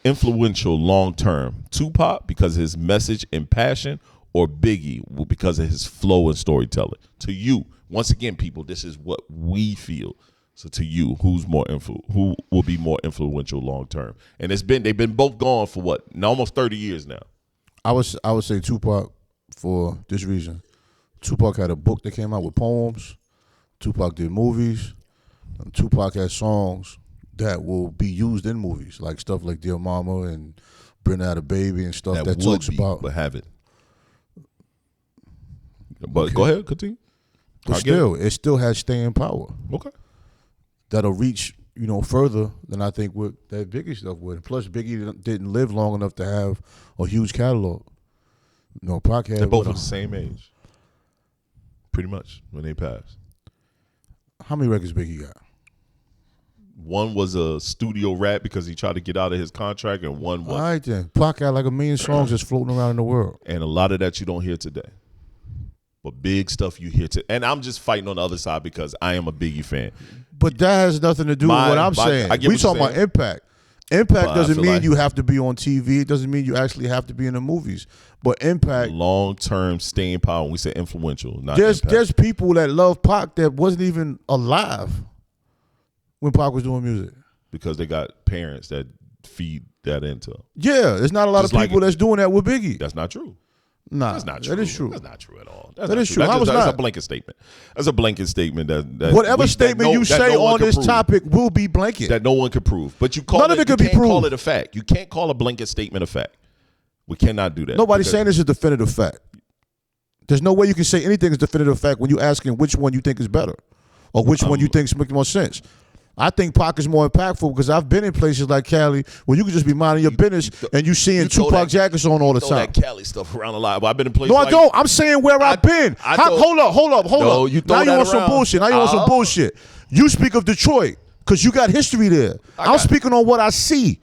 influential long term? Tupac because of his message and passion, or Biggie because of his flow and storytelling? To you, once again, people, this is what we feel. So to you, who will be more influential long term? And they've been both gone for what? Almost 30 years now. I would say Tupac for this reason. Tupac had a book that came out with poems. Tupac did movies. Tupac had songs that will be used in movies, like stuff like Dear Mama and Bring Out a Baby and stuff that talks about. But have it. But go ahead, continue. But still, it still has staying power. Okay. That'll reach, you know, further than I think what that Biggie stuff would. Plus, Biggie didn't live long enough to have a huge catalog. You know, Pac had. They're both the same age, pretty much, when they passed. How many records Biggie got? One was a studio rap because he tried to get out of his contract, and one was. All right, then. Pac got like 1 million songs just floating around in the world. And a lot of that you don't hear today. But big stuff you hear today. And I'm just fighting on the other side because I am a Biggie fan. But that has nothing to do with what I'm saying. We talking about impact. Impact But doesn't mean you have to be on TV. It doesn't mean you actually have to be in the movies. But impact, long-term staying power. When we say influential, not there's impact. people that love Pac that wasn't even alive when Pac was doing music. Because they got parents that feed that into them. Yeah, there's not a lot Just of people that's doing that with Biggie. That's not true. Nah, That's not true. That is true. That's not true at all. That is true. That's not? a blanket statement. That's a blanket statement. That Whatever statement you say on this topic will be blanket. That no one can prove. But you call None of it can be you can't call proved. it a fact. You can't call a blanket statement a fact. We cannot do that. Nobody's saying this is a definitive fact. There's no way you can say anything is definitive fact when you're asking which one you think is better or which one you think makes more sense. I think Pac is more impactful because I've been in places like Cali where you can just be minding your business and you seeing Tupac jackets on all the time. That Cali stuff around a lot. Well, I've been in places. No, I don't. I'm saying where I've been. Hold up. No, you throw now you that want some around. bullshit. Now you want some bullshit. You speak of Detroit because you got history there. I'm speaking on what I see.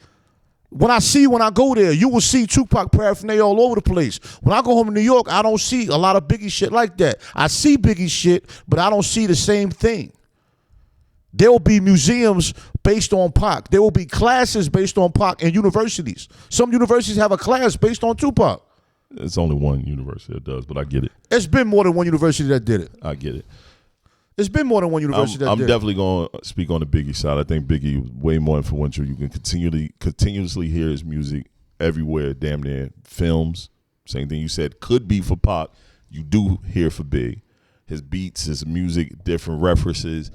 When I go there, you will see Tupac paraphernalia all over the place. When I go home to New York, I don't see a lot of Biggie shit like that. I see Biggie shit, but I don't see the same thing. There will be museums based on Pac. There will be classes based on Pac in universities. Some universities have a class based on Tupac. It's only one university that does, but I get it. It's been more than one university that did it. I get it. It's been more than one university that did it. I'm definitely going to speak on the Biggie side. I think Biggie was way more influential. You can continuously hear his music everywhere, damn near. Films, same thing you said, could be for Pac. You do hear for Big. His beats, his music, different references,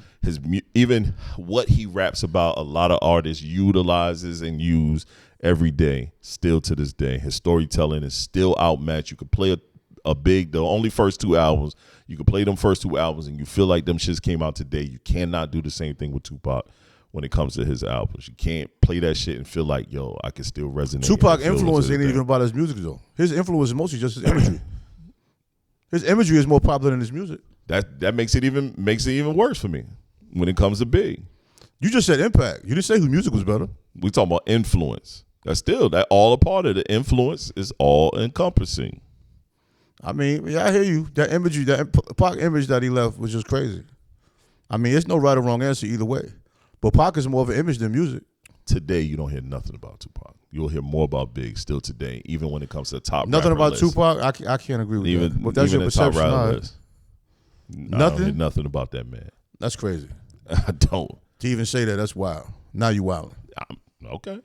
even what he raps about, a lot of artists utilizes and use every day, still to this day. His storytelling is still outmatched. You could play a Big, the only first two albums, you could play them first two albums and you feel like them shits came out today. You cannot do the same thing with Tupac when it comes to his albums. You can't play that shit and feel like, yo, I can still resonate. Tupac influence ain't even about his music, though. His influence is mostly just his imagery. His imagery is more popular than his music. That makes it even worse for me when it comes to Big. You just said impact. You didn't say whose music was better. We talking about influence. That's still that all a part of the influence is all encompassing. I mean, yeah, I hear you. That imagery, that Pac image that he left was just crazy. I mean, it's no right or wrong answer either way. But Pac is more of an image than music. Today, you don't hear nothing about Tupac. You'll hear more about Big still today, even when it comes to top. Nothing about list. Tupac. I can't agree with that. But that's even your the top perception. rapper Right. list. Nothing. I don't hear nothing about that man. That's crazy. I don't. To even say that, that's wild. Now you wild. Okay.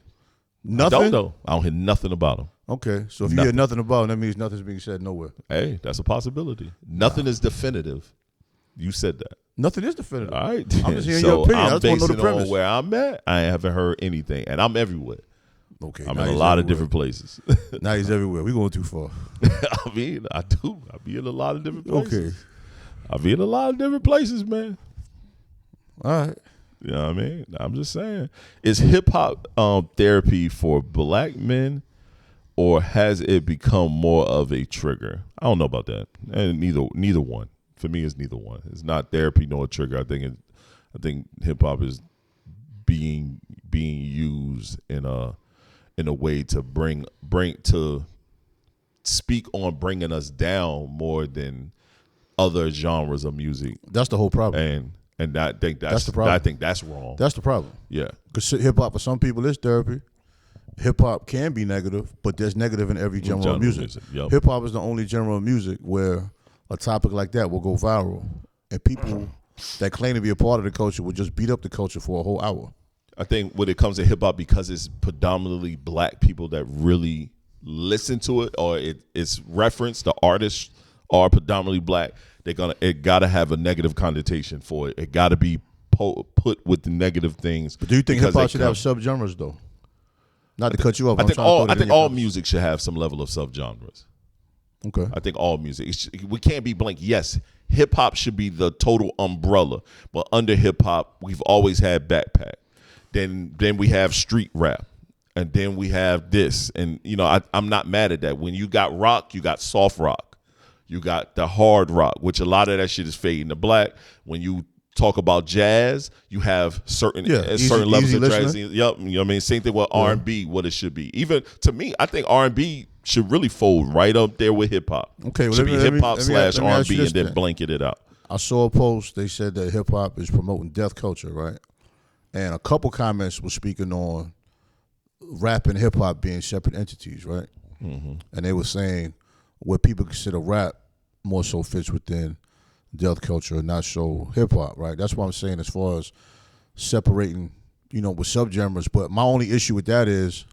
Nothing. I don't know. I don't hear nothing about him. Okay, so if you hear nothing about him, that means nothing's being said nowhere. Hey, that's a possibility. Nothing is definitive. You said that. Nothing is definitive. All right. I'm just hearing so your opinion. I I'm just want to know basing the premise. on where I'm at. I haven't heard anything, and I'm everywhere. Okay, I'm in a lot of different places. Now he's everywhere. We're going too far. I mean, I do. I be in a lot of different places. Okay. I be in a lot of different places, man. All right. You know what I mean? I'm just saying. Is hip hop therapy for black men, or has it become more of a trigger? I don't know about that. And neither one. For me, it's neither one. It's not therapy nor a trigger. I think hip hop is being used in a way to bring to speak on bringing us down more than other genres of music. That's the whole problem. And I think that's the problem. I think that's wrong. That's the problem. Yeah. Because hip hop for some people is therapy. Hip hop can be negative, but there's negative in every genre of music. Yep. Hip hop is the only genre of music where a topic like that will go viral, and people that claim to be a part of the culture will just beat up the culture for a whole hour. I think when it comes to hip hop, because it's predominantly black people that really listen to it, or it's referenced, the artists are predominantly black. It gotta have a negative connotation for it. It gotta be put with the negative things. But do you think hip hop should have subgenres though? Not to cut you off. I think all music should have some level of subgenres. Okay. I think all music. We can't be blank. Yes, hip hop should be the total umbrella, but under hip hop, we've always had backpack. Then we have street rap, and then we have this. And I'm not mad at that. When you got rock, you got soft rock. You got the hard rock, which a lot of that shit is fading to black. When you talk about jazz, you have certain levels of jazz. Yep, you know what I mean? Same thing with R&B, what it should be. Even to me, I think R&B should really fold right up there with hip hop. Okay, well, should be hip hop / R&B and then thing. blanket it out. I saw a post. They said that hip hop is promoting death culture, right? And a couple comments were speaking on rap and hip hop being separate entities, right? Mm-hmm. And they were saying what people consider rap more so fits within death culture and not so hip hop, right? That's what I'm saying as far as separating, with subgenres. But my only issue with that is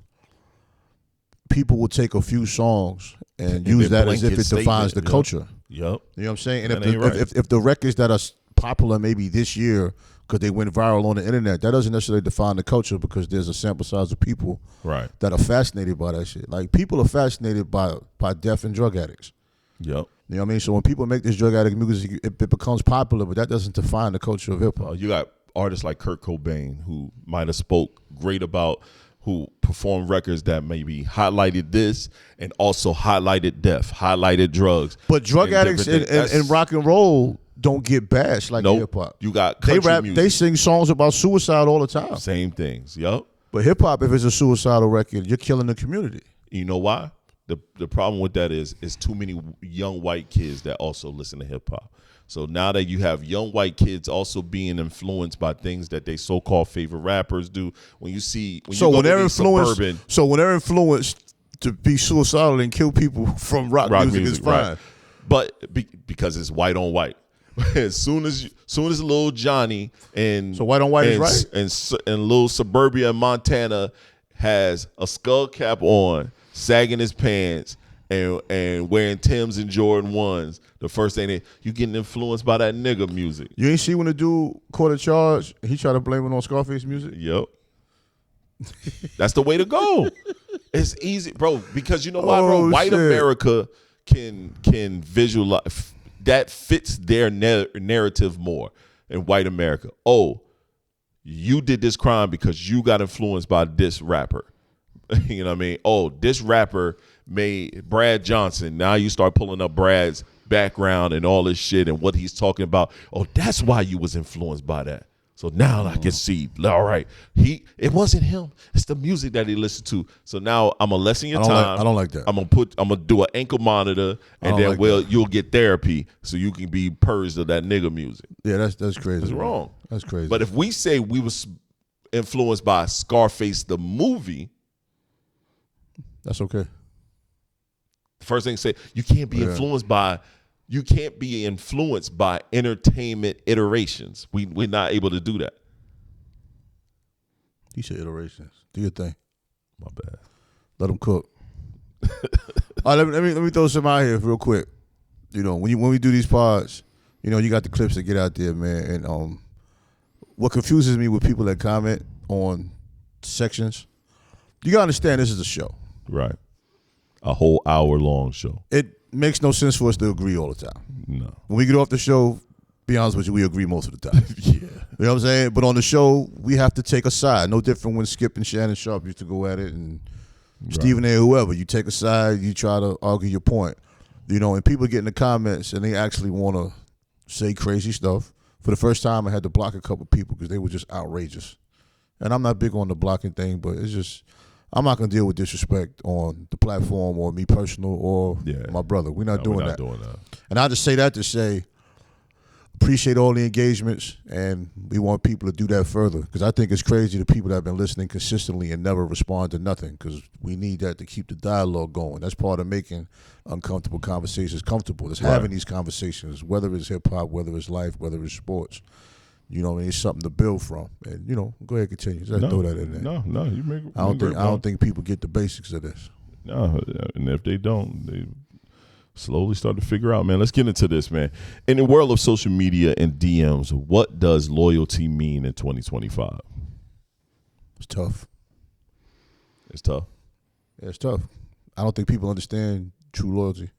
people will take a few songs and use that as if it defines the culture. Yep. You know what I'm saying? And if the records that are popular maybe this year because they went viral on the internet, that doesn't necessarily define the culture because there's a sample size of people that are fascinated by that shit. Like, people are fascinated by death and drug addicts. Yep. You know what I mean? So when people make this drug addict music, it becomes popular, but that doesn't define the culture of hip hop. You got artists like Kurt Cobain who might have spoke great about, who performed records that maybe highlighted this and also highlighted death, highlighted drugs. But drug addicts and rock and roll don't get bashed like hip hop. You got country music. They sing songs about suicide all the time. Same things. Yep. But hip hop, if it's a suicidal record, you're killing the community. You know why? The problem with that is too many young white kids that also listen to hip hop. So now that you have young white kids also being influenced by things that they so-called favorite rappers do, when they're influenced to be suicidal and kill people from rock music is fine. Right. But because it's white on white. As soon as Lil Johnny and so white on white is right, and Lil Suburbia in Montana has a skull cap on, sagging his pants, and wearing Timbs and Jordan 1s, the first thing you getting influenced by that nigga music. You ain't see when the dude caught a charge, he tried to blame it on Scarface music? Yep. That's the way to go. It's easy, bro, because you know why, bro? White America can visualize. That fits their narrative more in white America. Oh, you did this crime because you got influenced by this rapper. You know what I mean? Oh, this rapper made Brad Johnson. Now you start pulling up Brad's background and all this shit and what he's talking about. Oh, that's why you was influenced by that. So now I can see, all right, it wasn't him. It's the music that he listened to. So now I'm gonna lessen your time. I don't like that. I'm gonna do an ankle monitor, and then you'll get therapy so you can be purged of that nigga music. Yeah, that's crazy. That's wrong. That's crazy. But if we say we was influenced by Scarface the movie, that's okay. The first thing to say, you can't be influenced by. You can't be influenced by entertainment iterations. We're not able to do that. You said iterations. Do your thing. My bad. Let them cook. All right, let me throw some out here real quick. When we do these pods, you got the clips that get out there, man. And what confuses me with people that comment on sections, you gotta understand this is a show. Right. A whole hour-long show. It makes no sense for us to agree all the time. No. When we get off the show, be honest with you, we agree most of the time. Yeah. You know what I'm saying? But on the show, we have to take a side. No different when Skip and Shannon Sharp used to go at it, and Stephen A. whoever. You take a side, you try to argue your point. And people get in the comments and they actually want to say crazy stuff. For the first time, I had to block a couple people because they were just outrageous. And I'm not big on the blocking thing, but it's just, I'm not going to deal with disrespect on the platform or me personal or my brother. We're not doing that. And I just say that to say, appreciate all the engagements, and we want people to do that further, because I think it's crazy the people that have been listening consistently and never respond to nothing, because we need that to keep the dialogue going. That's part of making uncomfortable conversations comfortable. It's having these conversations, whether it's hip-hop, whether it's life, whether it's sports. It's something to build from. And, go ahead, continue. Just throw that in there. No, you make I don't think people get the basics of this. No, and if they don't, they slowly start to figure out, man. Let's get into this, man. In the world of social media and DMs, what does loyalty mean in 2025? It's tough. It's tough. Yeah, it's tough. I don't think people understand true loyalty.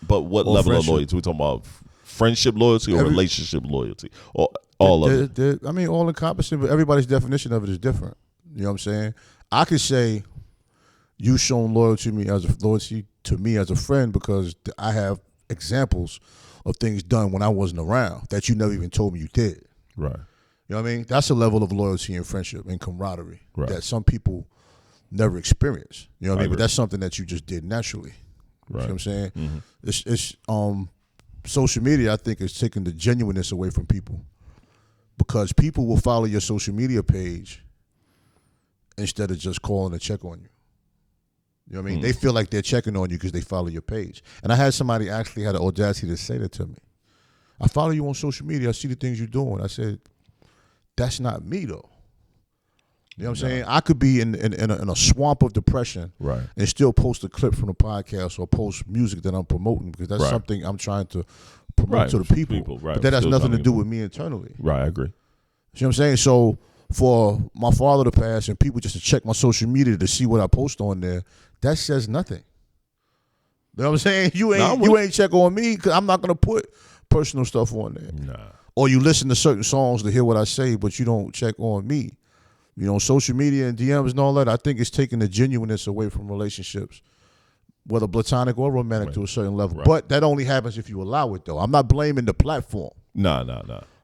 But what level of loyalty? We're talking about friendship loyalty or relationship loyalty? Or all of it? All encompassing, but everybody's definition of it is different. You know what I'm saying? I could say you shown loyalty to me as a friend because I have examples of things done when I wasn't around that you never even told me you did. Right. You know what I mean? That's a level of loyalty and friendship and camaraderie that some people never experience. You know what I mean? But that's something that you just did naturally. Right. You know what I'm saying? Mm-hmm. It's social media, I think, is taking the genuineness away from people, because people will follow your social media page instead of just calling to check on you. You know what I mean? They feel like they're checking on you because they follow your page. And I had somebody actually had the audacity to say that to me. I follow you on social media. I see the things you're doing. I said, that's not me, though. You know what I'm saying? I could be in a swamp of depression and still post a clip from the podcast or post music that I'm promoting because that's something I'm trying to promote to the people. But that has nothing to do with me internally. Right, I agree. See what I'm saying? So for my father to pass and people just to check my social media to see what I post on there, that says nothing. You know what I'm saying? You ain't check on me because I'm not going to put personal stuff on there. Nah. Or you listen to certain songs to hear what I say, but you don't check on me. You know, social media and DMs and all that, I think it's taking the genuineness away from relationships, whether platonic or romantic to a certain level. But that only happens if you allow it, though. I'm not blaming the platform. Nah.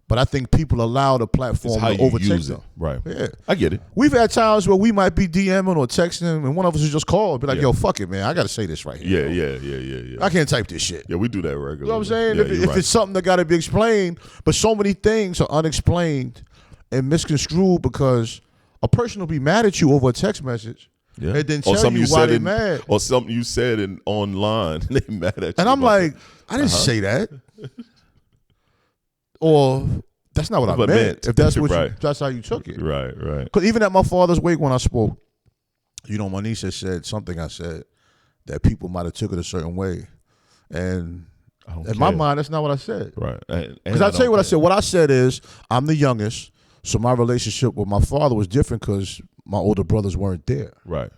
But I think people allow the platform to overtake them. Right. Yeah. I get it. We've had times where we might be DMing or texting, and one of us will just call and be like, yo, fuck it, man. I got to say this right here. Yeah. I can't type this shit. Yeah, we do that regularly. You know what I'm saying? If it's something that got to be explained, but so many things are unexplained and misconstrued because a person will be mad at you over a text message and then tell you why they're mad. Or something you said online, they mad at you. And I'm like, I didn't say that. Or that's not what I meant. If that's what that's how you took it. Right. Because even at my father's wake when I spoke, you know, my niece had said something I said that people might have took it a certain way. And in my mind, that's not what I said. Right. Because I'll tell you what I said. What I said is, I'm the youngest, so my relationship with my father was different because my older brothers weren't there. Right.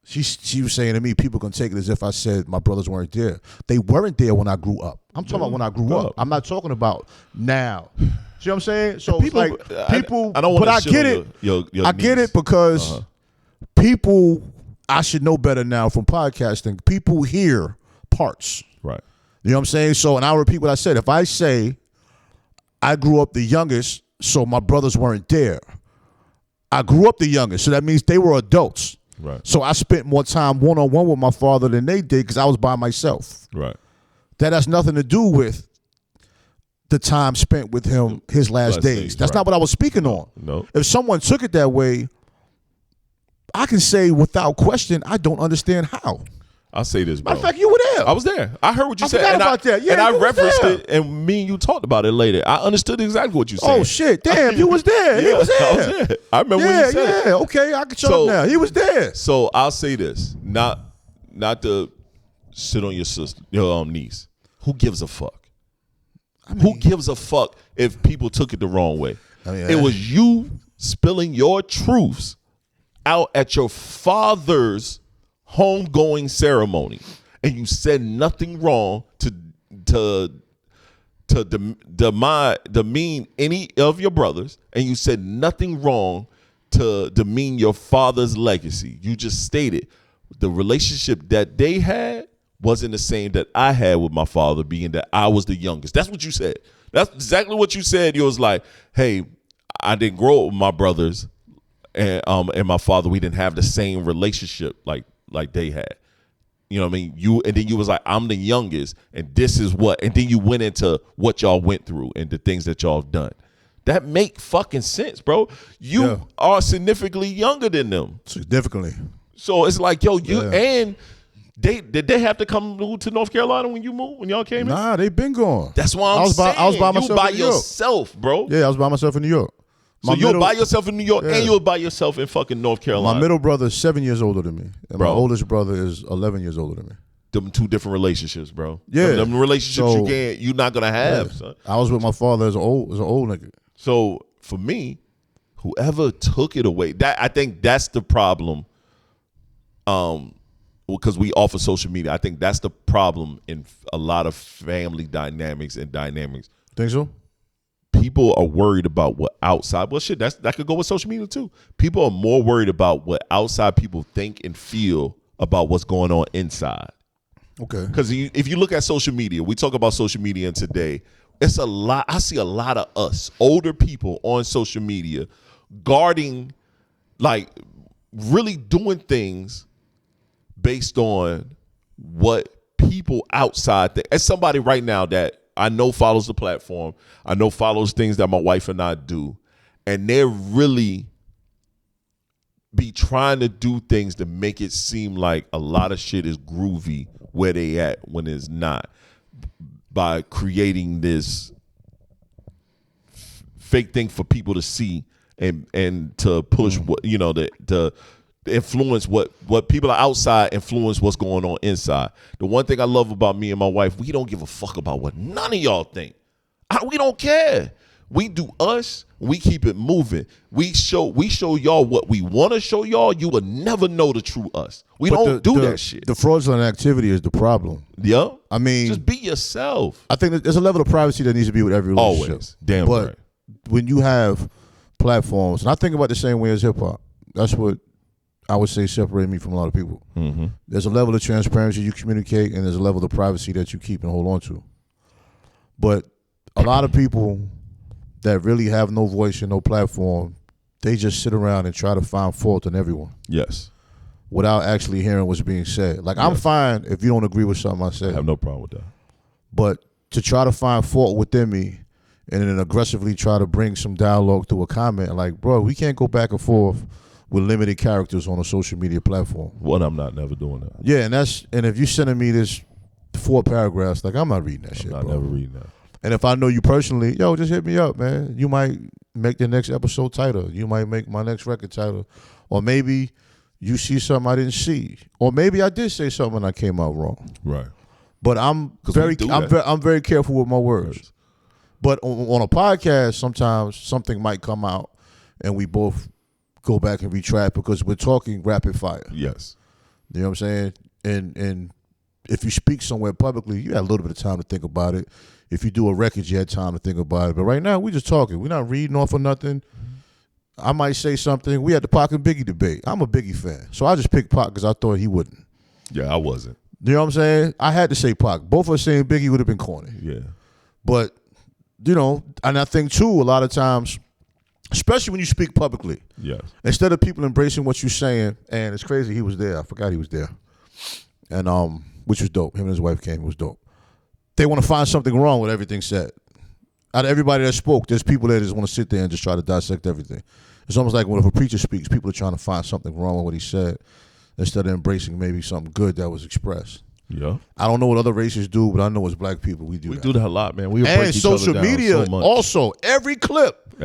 She was saying to me, people can take it as if I said my brothers weren't there. They weren't there when I grew up. I'm talking about when I grew up. I'm not talking about now. See what I'm saying? So people, it's like people, I don't want but to I get it. Your I get it because people, I should know better now from podcasting. People hear parts. Right. You know what I'm saying? So, and I'll repeat what I said. If I say I grew up the youngest, so my brothers weren't there. I grew up the youngest, so that means they were adults. Right. So I spent more time one-on-one with my father than they did because I was by myself. Right. That has nothing to do with the time spent with him his last days. That's not what I was speaking on. No. If someone took it that way, I can say without question, I don't understand how. I'll say this, bro. Matter of fact, you were there. I was there. I heard what you said. I forgot about that. Yeah, and I you was referenced there. it, and me and you talked about it later. I understood exactly what you said. Oh, shit. Damn, you was there. He was there. I was there. I remember when you said it. Yeah, okay. I can shut up now. He was there. So I'll say this. Not to sit on your sister, your niece. Who gives a fuck? Who gives a fuck if people took it the wrong way? It was you spilling your truths out at your father's homegoing ceremony, and you said nothing wrong to demean any of your brothers, and you said nothing wrong to demean your father's legacy. You just stated the relationship that they had wasn't the same that I had with my father, being that I was the youngest. That's what you said. That's exactly what you said. You was like, hey, I didn't grow up with my brothers and my father. We didn't have the same relationship like they had. You know what I mean? And then you was like, I'm the youngest, and this is what, and then you went into what y'all went through and the things that y'all have done. That make fucking sense, bro. You are significantly younger than them. Significantly. So it's like, yo, and did they have to come to North Carolina when you moved, when y'all came in? Nah, they been gone. That's why I was by myself. You by yourself, bro. Yeah, I was by myself in New York. So you're by yourself in New York, and you're by yourself in fucking North Carolina. My middle brother is 7 years older than me, and my oldest brother is 11 years older than me. Them two different relationships, bro. Yeah, them relationships you're not gonna have. Son. I was with my father as an old nigga. So for me, whoever took it away, I think that's the problem. Because we offer social media, I think that's the problem in a lot of family dynamics and dynamics. Think so? People are worried about what outside. Well, shit, that could go with social media too. People are more worried about what outside people think and feel about what's going on inside. Okay. Because if you look at social media, we talk about social media today. It's a lot. I see a lot of us, older people on social media, guarding, like really doing things based on what people outside think. As somebody right now that I know follows the platform, I know follows things that my wife and I do, and they're really be trying to do things to make it seem like a lot of shit is groovy where they at when it's not, by creating this fake thing for people to see and to push what to influence what people are outside, influence what's going on inside. The one thing I love about me and my wife, we don't give a fuck about what none of y'all think. We don't care. We do us. We keep it moving. We show y'all what we want to show y'all. You will never know the true us. We don't do that shit. The fraudulent activity is the problem. Yeah. I mean, just be yourself. I think that there's a level of privacy that needs to be with every relationship. Always. Damn but right. when you have platforms, and I think about the same way as hip hop, that's what I would say separated me from a lot of people. Mm-hmm. There's a level of transparency you communicate, and there's a level of privacy that you keep and hold on to. But a lot of people that really have no voice and no platform, they just sit around and try to find fault in everyone. Yes. Without actually hearing what's being said. Like, I'm fine if you don't agree with something I say. I have no problem with that. But to try to find fault within me and then aggressively try to bring some dialogue through a comment, like, bro, we can't go back and forth with limited characters on a social media platform. Well, I'm not never doing that. Yeah, and if you're sending me this 4 paragraphs, like, I'm not reading that shit, I'm bro. not never reading that. And if I know you personally, yo, just hit me up, man. You might make the next episode title. You might make my next record title. Or maybe you see something I didn't see. Or maybe I did say something and I came out wrong. Right. But I'm very careful with my words. Right. But on a podcast, sometimes something might come out and we both go back and retract because we're talking rapid fire. Yes. You know what I'm saying? And if you speak somewhere publicly, you have a little bit of time to think about it. If you do a record, you had time to think about it. But right now, we're just talking. We're not reading off of nothing. I might say something. We had the Pac and Biggie debate. I'm a Biggie fan. So I just picked Pac because I thought he wouldn't. Yeah, I wasn't. You know what I'm saying? I had to say Pac. Both of us saying Biggie would have been corny. Yeah. But, and I think, too, a lot of times, especially when you speak publicly, yes, instead of people embracing what you're saying, and it's crazy, he was there. I forgot he was there. And which was dope. Him and his wife came. It was dope. They want to find something wrong with everything said. Out of everybody that spoke, there's people that just want to sit there and just try to dissect everything. It's almost like when a preacher speaks, people are trying to find something wrong with what he said instead of embracing maybe something good that was expressed. Yeah. I don't know what other races do, but I know as black people, we do that. We do that a lot, man. We break and each social other down media so much. also, every clip,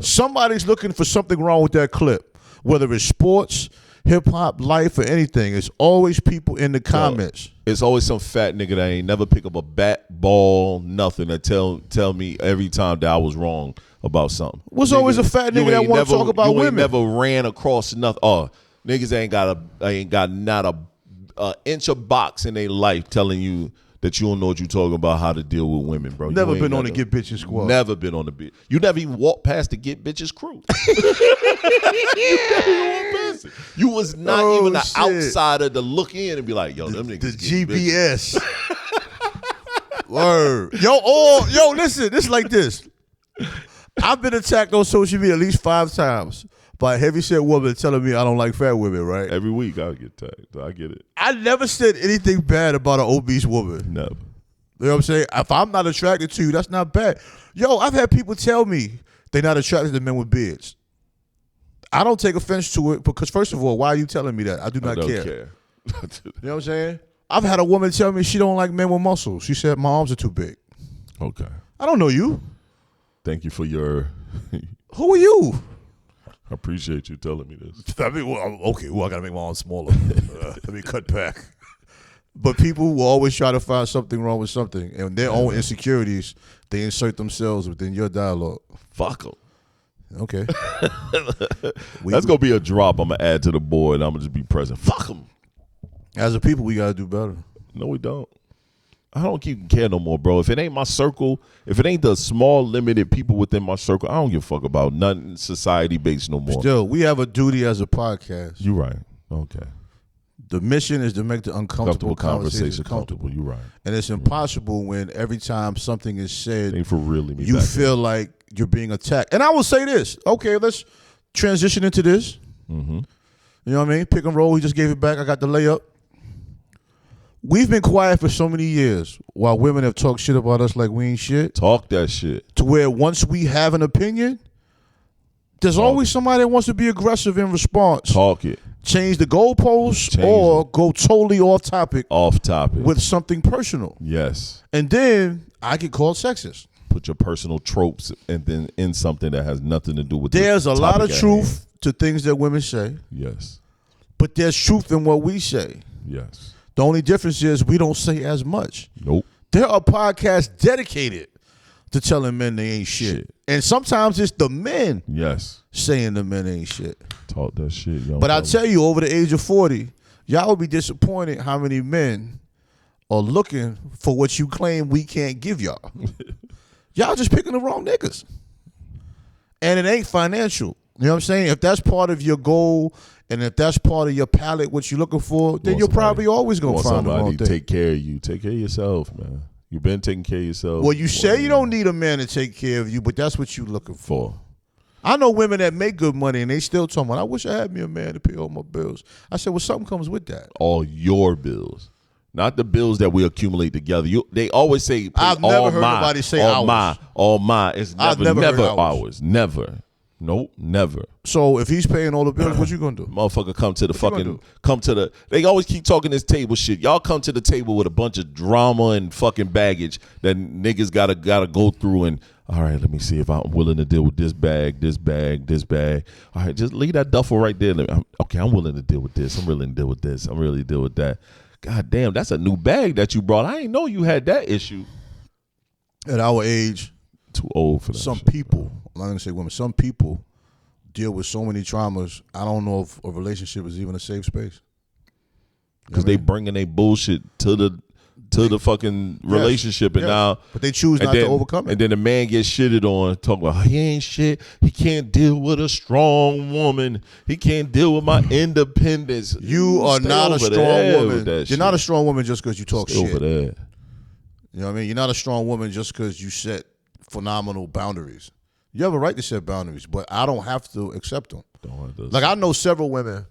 somebody's looking for something wrong with that clip, whether it's sports, hip-hop, life, or anything. It's always people in the comments. It's always some fat nigga that ain't never pick up a bat, ball, nothing to tell me every time that I was wrong about something. Was always a fat nigga that want to talk about women. You ain't never ran across nothing. Oh, niggas ain't got not a inch of box in their life telling you that you don't know what you talking about, how to deal with women, bro. Never been on the Get Bitches squad. Never been on the bitch. You never even walked past the Get Bitches crew. You was not even an outsider to look in and be like, yo, them niggas the GBS. Word. Yo, listen, this is like this. I've been attacked on social media at least 5 times by a heavyset woman telling me I don't like fat women, right? Every week I get tagged. I get it. I never said anything bad about an obese woman. Never. You know what I'm saying? If I'm not attracted to you, that's not bad. Yo, I've had people tell me they're not attracted to men with beards. I don't take offense to it because, first of all, why are you telling me that? I do not care. You know what I'm saying? I've had a woman tell me she don't like men with muscles. She said my arms are too big. Okay. I don't know you. Thank you for your... Who are you? I appreciate you telling me this. I mean, I got to make my arms smaller. Let me cut back. But people will always try to find something wrong with something. And their own insecurities, they insert themselves within your dialogue. Fuck them. Okay. That's going to be a drop I'm going to add to the board. I'm going to just be present. Fuck them. As a people, we got to do better. No, we don't. I don't even care no more, bro. If it ain't my circle, if it ain't the small, limited people within my circle, I don't give a fuck about nothing society-based no more. Still, we have a duty as a podcast. You're right. Okay. The mission is to make the uncomfortable conversation comfortable. You're right. And it's impossible when every time something is said, ain't for real, you feel like you're being attacked. And I will say this. Okay, let's transition into this. Mm-hmm. You know what I mean? Pick and roll. We just gave it back. I got the layup. We've been quiet for so many years while women have talked shit about us like we ain't shit. Talk that shit. To where once we have an opinion, There's always somebody that wants to be aggressive in response. Talk it. Change the goalposts or go totally off topic. Off topic. With something personal. Yes. And then I get called sexist. Put your personal tropes and then in something that has nothing to do with There's a lot of at truth hand. to things that women say. Yes. But there's truth in what we say. Yes. The only difference is we don't say as much. Nope. There are podcasts dedicated to telling men they ain't shit. And sometimes it's the men saying the men ain't shit. Talk that shit, young But fella. I tell you, over the age of 40, y'all would be disappointed how many men are looking for what you claim we can't give y'all. Y'all just picking the wrong niggas. And it ain't financial. You know what I'm saying? If that's part of your goal and if that's part of your palette, what you're looking for, then you're probably always going to find the wrong thing. Take care of you. Take care of yourself, man. You've been taking care of yourself. Well, you say you don't need a man to take care of you, but that's what you're looking for. I know women that make good money and they still talking about, I wish I had me a man to pay all my bills. I said, well, something comes with that. All your bills. Not the bills that we accumulate together. They always say, I've never heard nobody say ours. All mine. It's never ours. Never. Nope, never. So if he's paying all the bills, what you gonna do? Motherfucker they always keep talking this table shit. Y'all come to the table with a bunch of drama and fucking baggage that niggas gotta go through and all right, let me see if I'm willing to deal with this bag. All right, just leave that duffel right there. I'm willing to deal with this. I'm willing to deal with this. I'm really deal with that. God damn, that's a new bag that you brought. I didn't know you had that issue. At our age, too old for that. Some people, I'm not gonna say women, some people deal with so many traumas. I don't know if a relationship is even a safe space. Because they bringing their bullshit to the fucking relationship, and now, but they choose not to overcome it. And then the man gets shitted on, talking about he ain't shit. He can't deal with a strong woman. He can't deal with my independence. You are not a strong woman. You're not a strong woman just because you talk shit. Over there. You know what I mean? You're not a strong woman just because you set phenomenal boundaries. You have a right to set boundaries, but I don't have to accept them. Like I know several women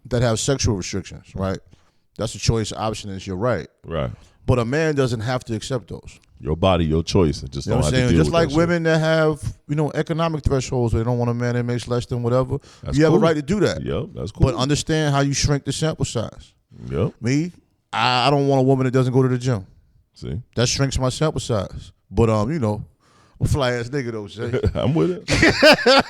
that have sexual restrictions, right? That's a choice, option, it's your right. Right. But a man doesn't have to accept those. Your body, your choice. Just you know what I'm saying? Just like women that have, economic thresholds, they don't want a man that makes less than whatever. You have a right to do that. Yep, that's cool. But understand how you shrink the sample size. Yep. Me, I don't want a woman that doesn't go to the gym. See? That shrinks my sample size. But I'm a fly ass nigga though, Shay. I'm with it. You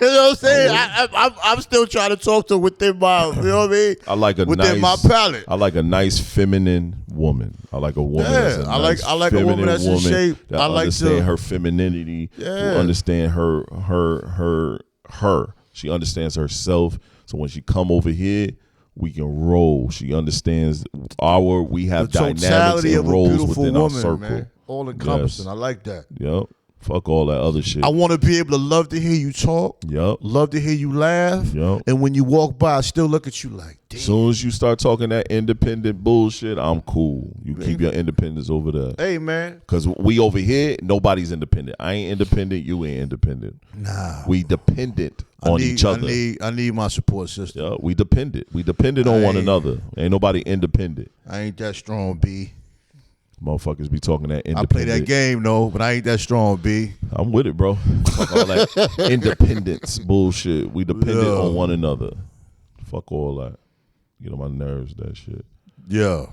know what I'm saying? I'm still trying to talk to within my, you know what I mean? I like within my palate. I like a nice feminine woman. I like a woman that's a nice I like a woman that's in shape. That I like understand her femininity. Yeah. Who understand her. She understands herself. So when she come over here, we can roll. She understands we have the dynamics and roles within our circle. Man. All encompassing. Yes. I like that. Yep. Fuck all that other shit. I want to be able to love to hear you talk. Yep. Love to hear you laugh. Yep. And when you walk by, I still look at you like, damn. As soon as you start talking that independent bullshit, I'm cool. You keep your independence over there. Hey, man. Because we over here, nobody's independent. I ain't independent. You ain't independent. Nah. We dependent on each other. I need my support system. Yeah, we dependent. We dependent on one another. Ain't nobody independent. I ain't that strong, B. Motherfuckers be talking that independent. I play that game, though, but I ain't that strong, B. I'm with it, bro. Fuck all that independence bullshit. We dependent on one another. Fuck all that. Get on my nerves, that shit. Yeah.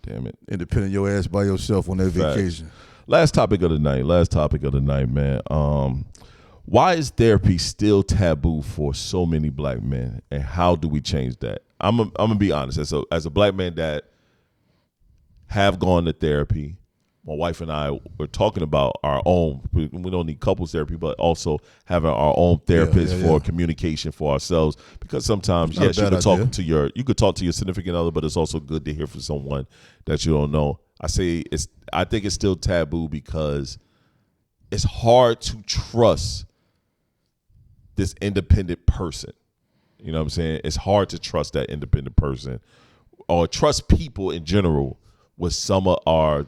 Damn it. Independent your ass by yourself on that vacation. Last topic of the night, man. Why is therapy still taboo for so many black men, and how do we change that? I'm gonna be honest. As a black man that have gone to therapy, my wife and I were talking about our own. We don't need couples therapy, but also having our own therapist for communication for ourselves. Because sometimes, yes, you could talk to your significant other, but it's also good to hear from someone that you don't know. I think it's still taboo because it's hard to trust this independent person. You know what I'm saying? It's hard to trust that independent person or trust people in general with some of our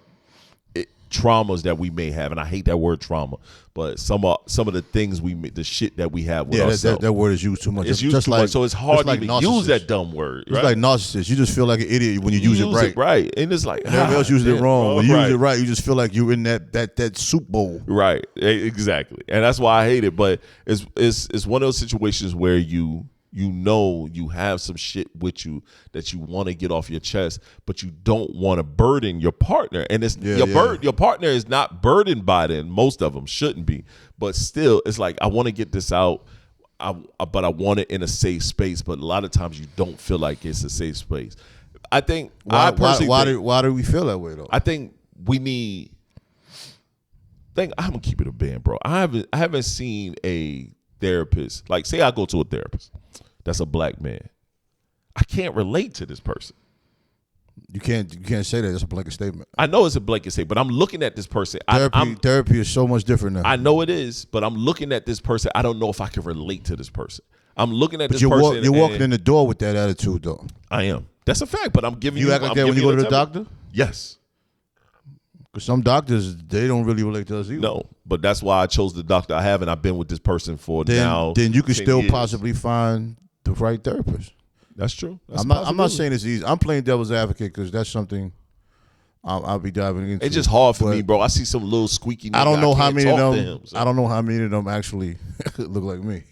traumas that we may have, and I hate that word trauma, but some of the things the shit that we have with ourselves. That word is used too much. It's used too much, so it's hard to even use that dumb word. It's like narcissist. You just feel like an idiot when you use it right. Right, and it's like everybody else uses it wrong. When you use it right, you just feel like you're in that soup bowl. Right, exactly, and that's why I hate it. But it's one of those situations where you have some shit with you that you want to get off your chest, but you don't want to burden your partner. And your partner is not burdened by it, and most of them shouldn't be. But still, it's like, I want to get this out, but I want it in a safe space. But a lot of times you don't feel like it's a safe space. I think why do we feel that way though? I think we need. I'm gonna keep it a band, bro. I haven't seen a therapist, like, say I go to a therapist that's a black man. I can't relate to this person. You can't say that. That's a blanket statement. I know it's a blanket statement, but I'm looking at this person. Therapy is so much different now. I know it is, but I'm looking at this person. I don't know if I can relate to this person. I'm looking at this person. You're walking in the door with that attitude, though. I am. That's a fact, but I'm giving you. You act like that when you go to the doctor? Yes. Because some doctors, they don't really relate to us either. No, but that's why I chose the doctor I have, and I've been with this person for now. Then you can 10 still years. possibly find the right therapist. That's true. I'm not saying it's easy. I'm playing devil's advocate because that's something I'll be diving into. It's just hard for me, bro. I see some little squeaky nigga. I don't know how many of them. Him, so. I don't know how many of them actually look like me.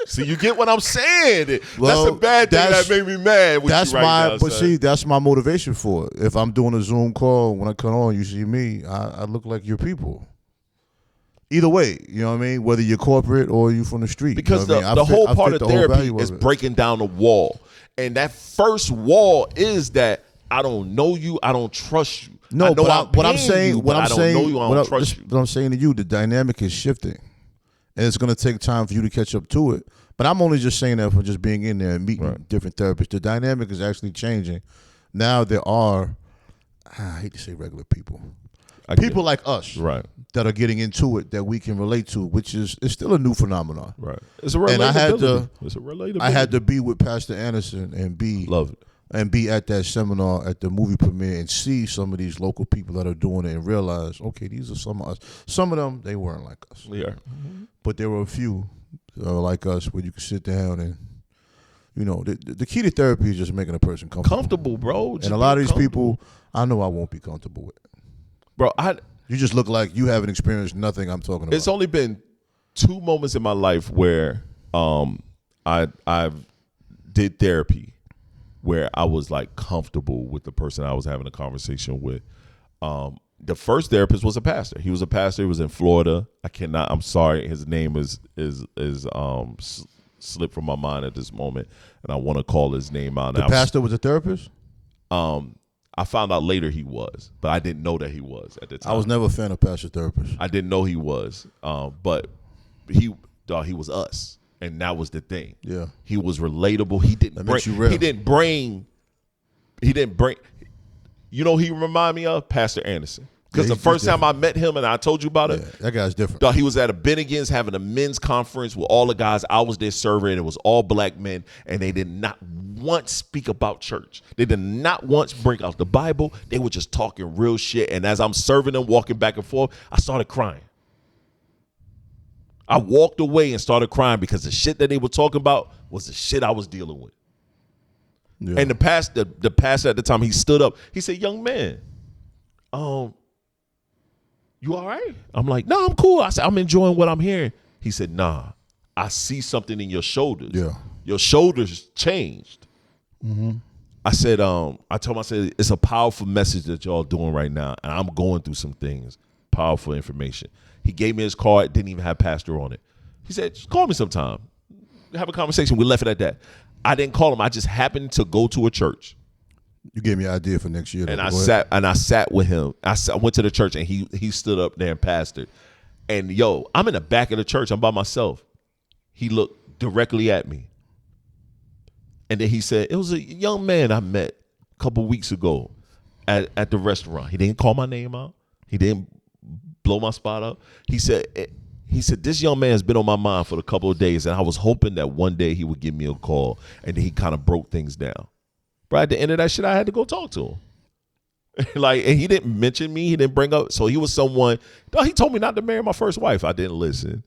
See, you get what I'm saying. Well, that's a bad thing that made me mad. With that's you right now, but see, that's my motivation for it. If I'm doing a Zoom call, when I come on, you see me, I look like your people. Either way, you know what I mean? Whether you're corporate or you from the street. Because you know the whole part of therapy is breaking down the wall. And that first wall is that I don't know you, I don't trust you. No, I know what I'm saying, I don't know you, I don't trust you. What I'm saying to you, the dynamic is shifting. And it's going to take time for you to catch up to it. But I'm only just saying that for just being in there and meeting different therapists. The dynamic is actually changing. Now there are, I hate to say regular people. People like us that are getting into it that we can relate to, which is still a new phenomenon. Right. It's a relatability. I had to be with Pastor Anderson and be at that seminar at the movie premiere and see some of these local people that are doing it and realize, okay, these are some of us. Some of them, they weren't like us. Yeah. But there were a few like us where you could sit down and, you know, the key to therapy is just making a person comfortable. Comfortable, bro. And a lot of these people, I know I won't be comfortable with. Bro, you just look like you haven't experienced nothing I'm talking about. It's only been 2 moments in my life where I've did therapy where I was like comfortable with the person I was having a conversation with. The first therapist was a pastor. He was a pastor. He was in Florida. I'm sorry, his name is slipped from my mind at this moment, and I want to call his name out. The pastor was a therapist? I found out later he was, but I didn't know that he was at the time. I was never a fan of pastor therapists. I didn't know he was, but he was us, and that was the thing. Yeah, he was relatable. He didn't bring. You know, he remind me of Pastor Anderson. Because the first time I met him and I told you about it, that guy's different. He was at a Bennigan's having a men's conference with all the guys. I was there serving, and it was all black men, and they did not once speak about church. They did not once bring out the Bible. They were just talking real shit. And as I'm serving them, walking back and forth, I started crying. I walked away and started crying because the shit that they were talking about was the shit I was dealing with. Yeah. And the pastor at the time, he stood up. He said, "Young man, you all right?" I'm like, "No, I'm cool." I said, "I'm enjoying what I'm hearing." He said, "Nah, I see something in your shoulders. Yeah. Your shoulders changed." Mm-hmm. I said, I told him, I said, "It's a powerful message that y'all doing right now, and I'm going through some things, powerful information." He gave me his card, didn't even have pastor on it. He said, "Just call me sometime. Have a conversation." We left it at that. I didn't call him. I just happened to go to a church. You gave me an idea for next year. And I sat with him. I went to the church, and he stood up there and pastored. And I'm in the back of the church. I'm by myself. He looked directly at me. And then he said, "It was a young man I met a couple weeks ago at the restaurant." He didn't call my name out. He didn't blow my spot up. He said, "This young man has been on my mind for a couple of days, and I was hoping that one day he would give me a call." And then he kind of broke things down. But at the end of that shit, I had to go talk to him. Like, and he didn't mention me. He didn't bring up. So he was someone. No, he told me not to marry my first wife. I didn't listen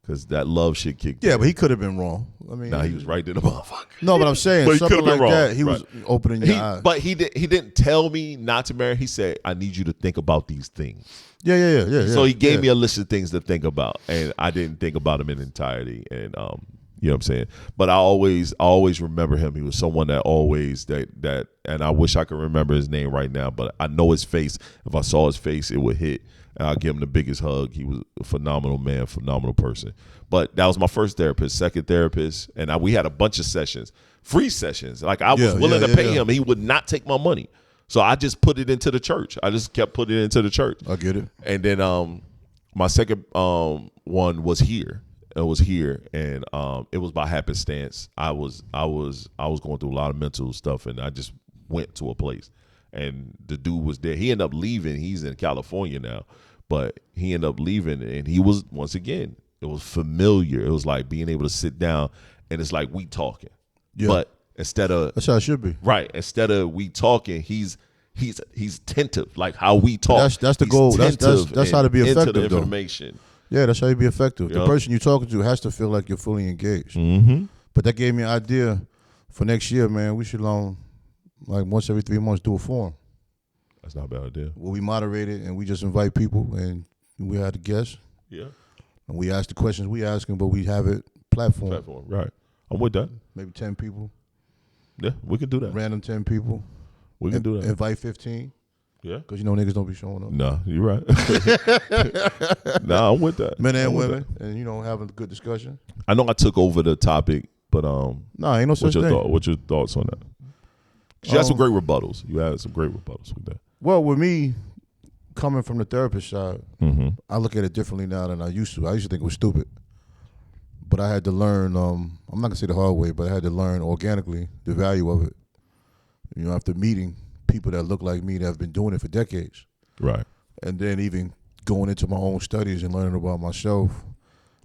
because that love shit kicked. Yeah, in. but he could have been wrong. I mean, Nah, he was right in the motherfucker. No, but I'm saying But he something could've been like wrong. that. He was opening your eyes. But he didn't tell me not to marry. He said, I need you to think about these things. Yeah. So he gave me a list of things to think about, and I didn't think about them in entirety. And you know what I'm saying? But I always remember him. He was someone that always that and I wish I could remember his name right now, but I know his face. If I saw his face, it would hit. And I'll give him the biggest hug. He was a phenomenal man, phenomenal person. But that was my first therapist, second therapist, and we had a bunch of sessions, free sessions. Like I was willing to pay him. He would not take my money. So I just put it into the church. I just kept putting it into the church. I get it. And then my second one was here. It was here, and it was by happenstance. I was going through a lot of mental stuff, and I just went to a place, and the dude was there. He ended up leaving. He's in California now, but he ended up leaving, and he was, once again, it was familiar. It was like being able to sit down, and it's like we talking, but instead of that's how it should be. Right, instead of we talking, he's attentive, like how we talk. That's the goal. That's how to be effective. Into the information. Yeah, that's how you be effective. Yep. The person you're talking to has to feel like you're fully engaged. Mm-hmm. But that gave me an idea for next year, man. We should like once every 3 months do a forum. That's not a bad idea. Where we moderate it and we just invite people and we have the guests. Yeah. And we ask the questions we asking, but we have it platform. Right. I'm with that. Maybe 10 people. Yeah, we can do that. Random 10 people. We can do that. Invite 15. Yeah. Because niggas don't be showing up. No, you're right. Nah, I'm with that. Men and women. And, having a good discussion. I know I took over the topic, but ain't no such thing. What's your thoughts on that? 'Cause you had some great rebuttals. You had some great rebuttals with that. Well, with me, coming from the therapist side, Mm-hmm. I look at it differently now than I used to. I used to think it was stupid. But I had to learn, I'm not going to say the hard way, but I had to learn organically the value of it. After meeting people that look like me that have been doing it for decades. Right. And then even going into my own studies and learning about myself.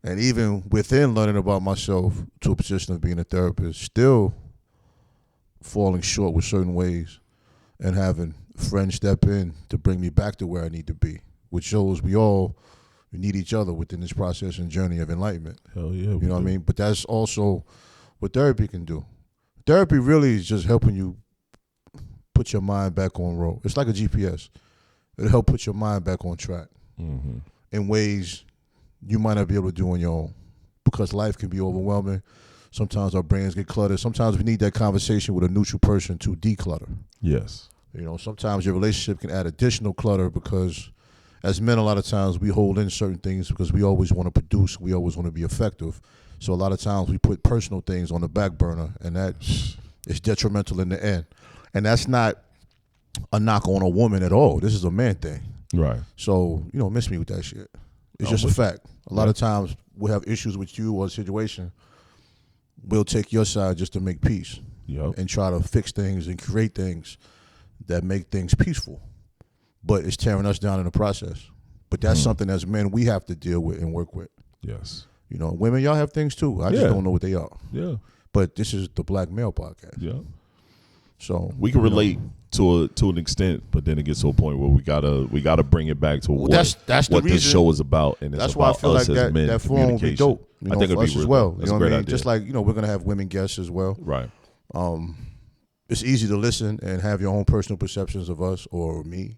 And even within learning about myself to a position of being a therapist, still falling short with certain ways and having friends step in to bring me back to where I need to be, which shows we need each other within this process and journey of enlightenment. Hell yeah. You know what I mean? But that's also what therapy can do. Therapy really is just helping you put your mind back on road. It's like a GPS. It'll help put your mind back on track in ways you might not be able to do on your own because life can be overwhelming. Sometimes our brains get cluttered. Sometimes we need that conversation with a neutral person to declutter. Yes. Sometimes your relationship can add additional clutter because as men, a lot of times we hold in certain things because we always want to produce. We always want to be effective. So a lot of times we put personal things on the back burner, and that is detrimental in the end. And that's not a knock on a woman at all. This is a man thing. Right. So, miss me with that shit. It's just a fact. A lot of times we'll have issues with you or a situation. We'll take your side just to make peace and try to fix things and create things that make things peaceful. But it's tearing us down in the process. But that's something as men we have to deal with and work with. Yes. Women, y'all have things too. I just don't know what they are. Yeah. But this is the Black Male Podcast. Yeah. So we can relate to an extent, but then it gets to a point where we gotta bring it back to what this show is about, and it's that's about why I feel us like as men. that forum would be dope. I think it'd be us as real well. That's You know a what great I mean? idea. Just like we're gonna have women guests as well. Right. It's easy to listen and have your own personal perceptions of us or me.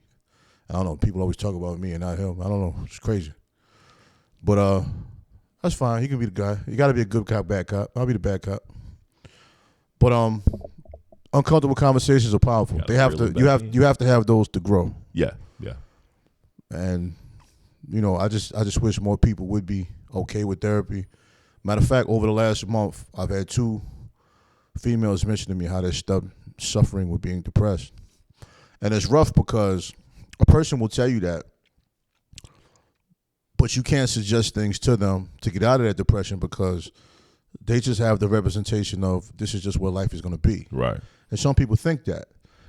I don't know. People always talk about me and not him. I don't know. It's crazy. But that's fine. He can be the guy. You got to be a good cop, bad cop. I'll be the bad cop. But uncomfortable conversations are powerful. They have to. You have to have those to grow. Yeah. Yeah. And I just wish more people would be okay with therapy. Matter of fact, over the last month, I've had 2 females mention to me how they're suffering with being depressed. And it's rough because a person will tell you that, but you can't suggest things to them to get out of that depression because they just have the representation of this is just where life is going to be. Right. And some people think that.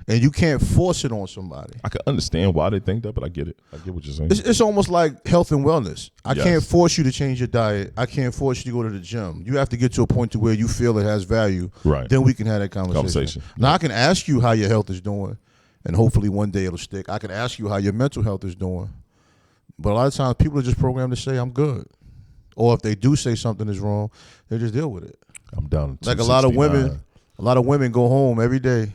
And you can't force it on somebody. I can understand why they think that, but I get it. I get what you're saying. It's almost like health and wellness. I Yes. can't force you to change your diet. I can't force you to go to the gym. You have to get to a point to where you feel it has value. Right. Then we can have that conversation. Now, I can ask you how your health is doing, and hopefully one day it'll stick. I can ask you how your mental health is doing, but a lot of times people are just programmed to say I'm good, or if they do say something is wrong, they just deal with it. I'm down to like a lot of women go home every day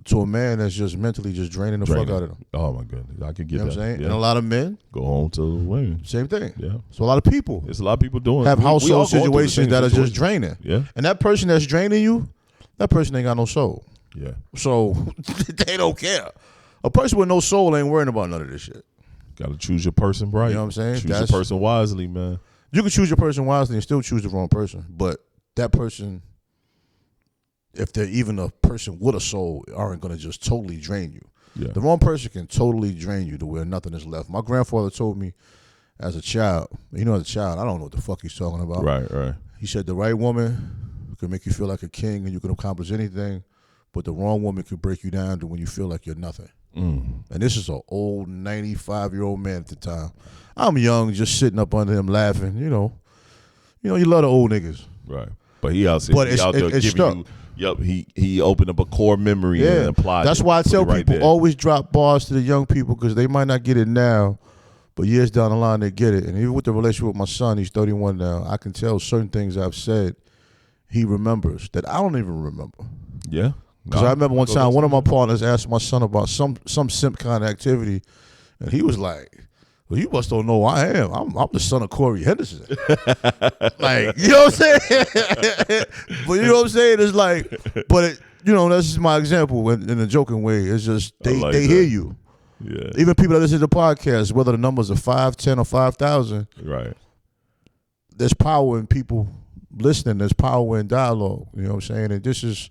to a man that's just mentally just draining the fuck out of them. Oh my goodness, I can get You know that. what I'm saying? Yeah. And a lot of men Go home to women. same thing. Yeah. So a lot of people There's a lot of people doing have we all household going through the situations same that are just situation. draining. Yeah. And that person that's draining you, that person ain't got no soul. Yeah. So they don't care. A person with no soul ain't worrying about none of this shit. Got to choose your person right. You know what I'm saying? Choose your person wisely, man. You can choose your person wisely and still choose the wrong person. But that person, if they're even a person with a soul, aren't going to just totally drain you. Yeah. The wrong person can totally drain you to where nothing is left. My grandfather told me as a child, as a child, I don't know what the fuck he's talking about. Right. He said the right woman can make you feel like a king and you can accomplish anything, but the wrong woman can break you down to when you feel like you're nothing. And this is an old 95-year-old man at the time. I'm young, just sitting up under him laughing. You love the old niggas. Right. But he out there, it's giving stuck. you. Yep. He opened up a core memory and applied. That's it. why I tell Put it people right there. always drop bars to the young people because they might not get it now, but years down the line they get it. And even with the relationship with my son, he's 31 now. I can tell certain things I've said he remembers that I don't even remember. Yeah. Because I remember one time one of my partners asked my son about some simp kind of activity, and he was like, "Well, you must don't know who I am. I'm the son of Corey Henderson." Like, you know what I'm saying? But you know what I'm saying? It's like, that's just my example in a joking way. It's just they hear you. Yeah. Even people that listen to the podcast, whether the numbers are 5, 10, or 5,000, Right. there's power in people listening. There's power in dialogue. You know what I'm saying? And this is.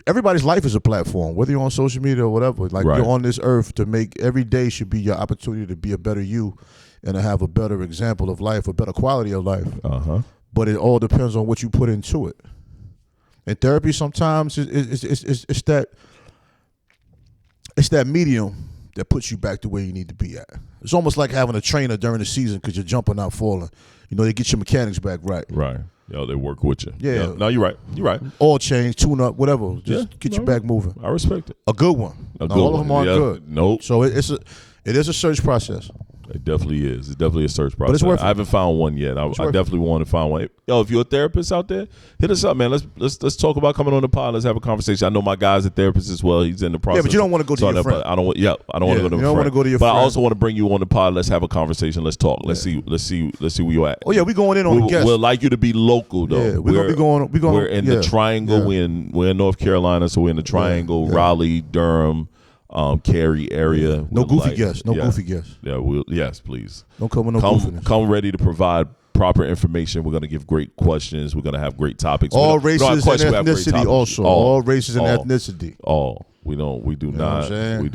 Everybody's life is a platform, whether you're on social media or whatever. Like Right. You're on this earth to make every day should be your opportunity to be a better you and to have a better example of life, a better quality of life. But it all depends on what you put into it. And therapy sometimes it's that medium that puts you back to where you need to be at. It's almost like having a trainer during the season because you're jumping, not falling. They get your mechanics back right. Right. They work with you. Yeah. No, you're right. You're right. Oil change, tune up, whatever. Just get you back moving. I respect it. A good one. All of them aren't good. Nope. So it is a search process. It definitely is. It's definitely a search process. But it's worth it. I haven't found one yet. I definitely want to find one. Yo, if you're a therapist out there, hit us up, man. Let's talk about coming on the pod. Let's have a conversation. I know my guy's a therapist as well. He's in the process. Yeah, but you don't want to go to your friend. I don't want to go to my friend. You don't want to go to your friend. friend. I also want to bring you on the pod. Let's have a conversation. Let's talk. Let's see where you're at. Oh yeah, we going in on the guests. We'll like you to be local though. Yeah, we're gonna be going. We're in the Triangle. Yeah. We're in North Carolina, so we're in the Triangle, Raleigh, Durham, Cary area. No goofy guests. No goofy guests. Yeah, yes, please. Don't come with no goofiness. Come ready to provide proper information. We're going to give great questions. We're going to have great topics. All races and ethnicity also. All races and ethnicity. We do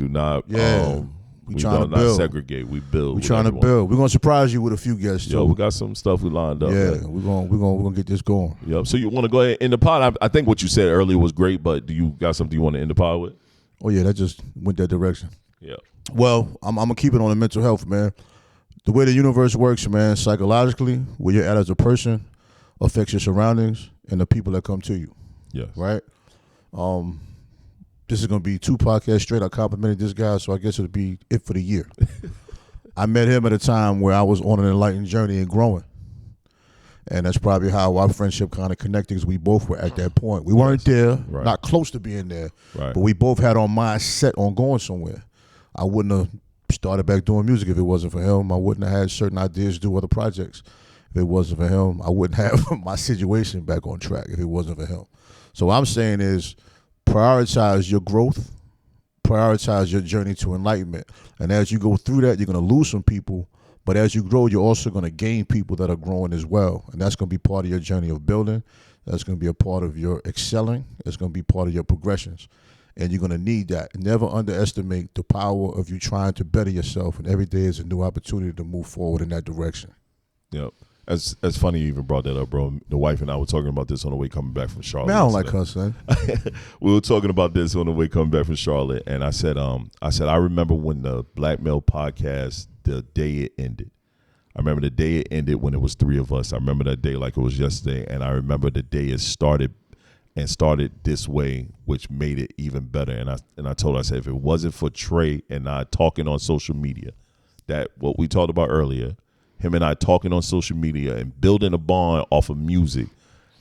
not. Yeah. We trying to not build. segregate. We build. We trying to build. We're gonna surprise you with a few guests too. Yo, we got some stuff we lined up. Yeah, man. we're gonna get this going. Yep. So you want to go ahead in the pod? I think what you said earlier was great, but do you got something you want to end the pod with? Oh yeah, that just went that direction. Yeah. Well, I'm gonna keep it on the mental health, man. The way the universe works, man, psychologically, where you're at as a person affects your surroundings and the people that come to you. Yes. Right? This is going to be 2 podcasts straight. I complimented this guy, so I guess it'll be it for the year. I met him at a time where I was on an enlightened journey and growing. And that's probably how our friendship kind of connected, because we both were at that point. We weren't there, not close to being there, but we both had our minds set on going somewhere. I wouldn't have started back doing music if it wasn't for him. I wouldn't have had certain ideas to do other projects if it wasn't for him. I wouldn't have my situation back on track if it wasn't for him. So what I'm saying is prioritize your growth, prioritize your journey to enlightenment. And as you go through that, you're going to lose some people. But as you grow, you're also going to gain people that are growing as well. And that's going to be part of your journey of building. That's going to be a part of your excelling. It's going to be part of your progressions. And you're going to need that. Never underestimate the power of you trying to better yourself. And every day is a new opportunity to move forward in that direction. Yep. That's funny you even brought that up, bro. The wife and I were talking about this on the way coming back from Charlotte. Man, I don't like cussing. We were talking about this on the way coming back from Charlotte, and I said, I remember when the Black Male Podcast, the day it ended. I remember the day it ended when it was 3 of us. I remember that day like it was yesterday, and I remember the day it started and started this way, which made it even better. And I told her, I said, if it wasn't for Trey and I talking on social media, that what we talked about earlier, him and I talking on social media and building a bond off of music,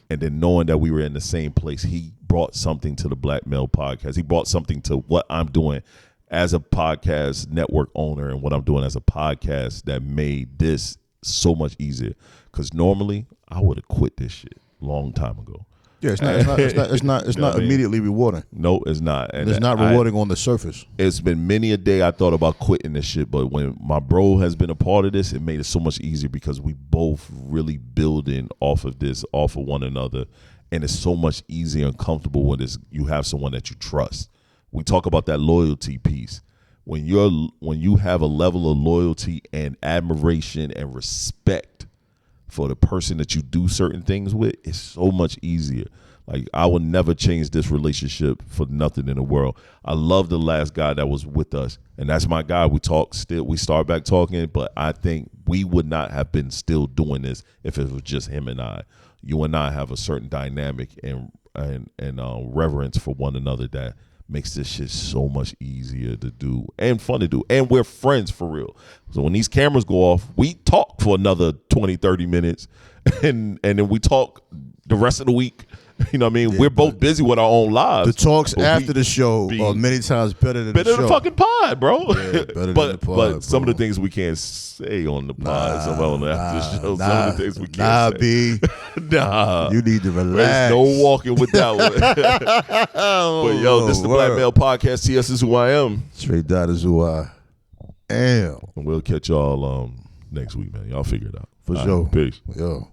and then knowing that we were in the same place, he brought something to the Black Male Podcast. He brought something to what I'm doing as a podcast network owner and what I'm doing as a podcast that made this so much easier. Because normally I would have quit this shit a long time ago. Yeah, it's not immediately rewarding. No, it's not. And it's not rewarding on the surface. It's been many a day I thought about quitting this shit, but when my bro has been a part of this, it made it so much easier because we both really building off of this, off of one another, and it's so much easier and comfortable when you have someone that you trust. We talk about that loyalty piece. When you have a level of loyalty and admiration and respect for the person that you do certain things with, it's so much easier. Like, I will never change this relationship for nothing in the world. I love the last guy that was with us, and that's my guy. We start back talking, but I think we would not have been still doing this if it was just him and I. You and I have a certain dynamic and reverence for one another that makes this shit so much easier to do and fun to do. And we're friends for real. So when these cameras go off, we talk for another 20, 30 minutes and then we talk the rest of the week. You know what I mean? Yeah, we're both busy with our own lives. The talks after the show are many times better than the show. Better than the fucking pod, bro. Yeah, better than the pod, but some of the things we can't say on the pod, some of the things we can't say. B. Nah. You need to relax. There's no walking with that one. But yo, this is the Black Male Podcast. TS is who I am. Tre-Dot is who I am. And we'll catch y'all next week, man. Y'all figure it out. For sure. Peace. Yo.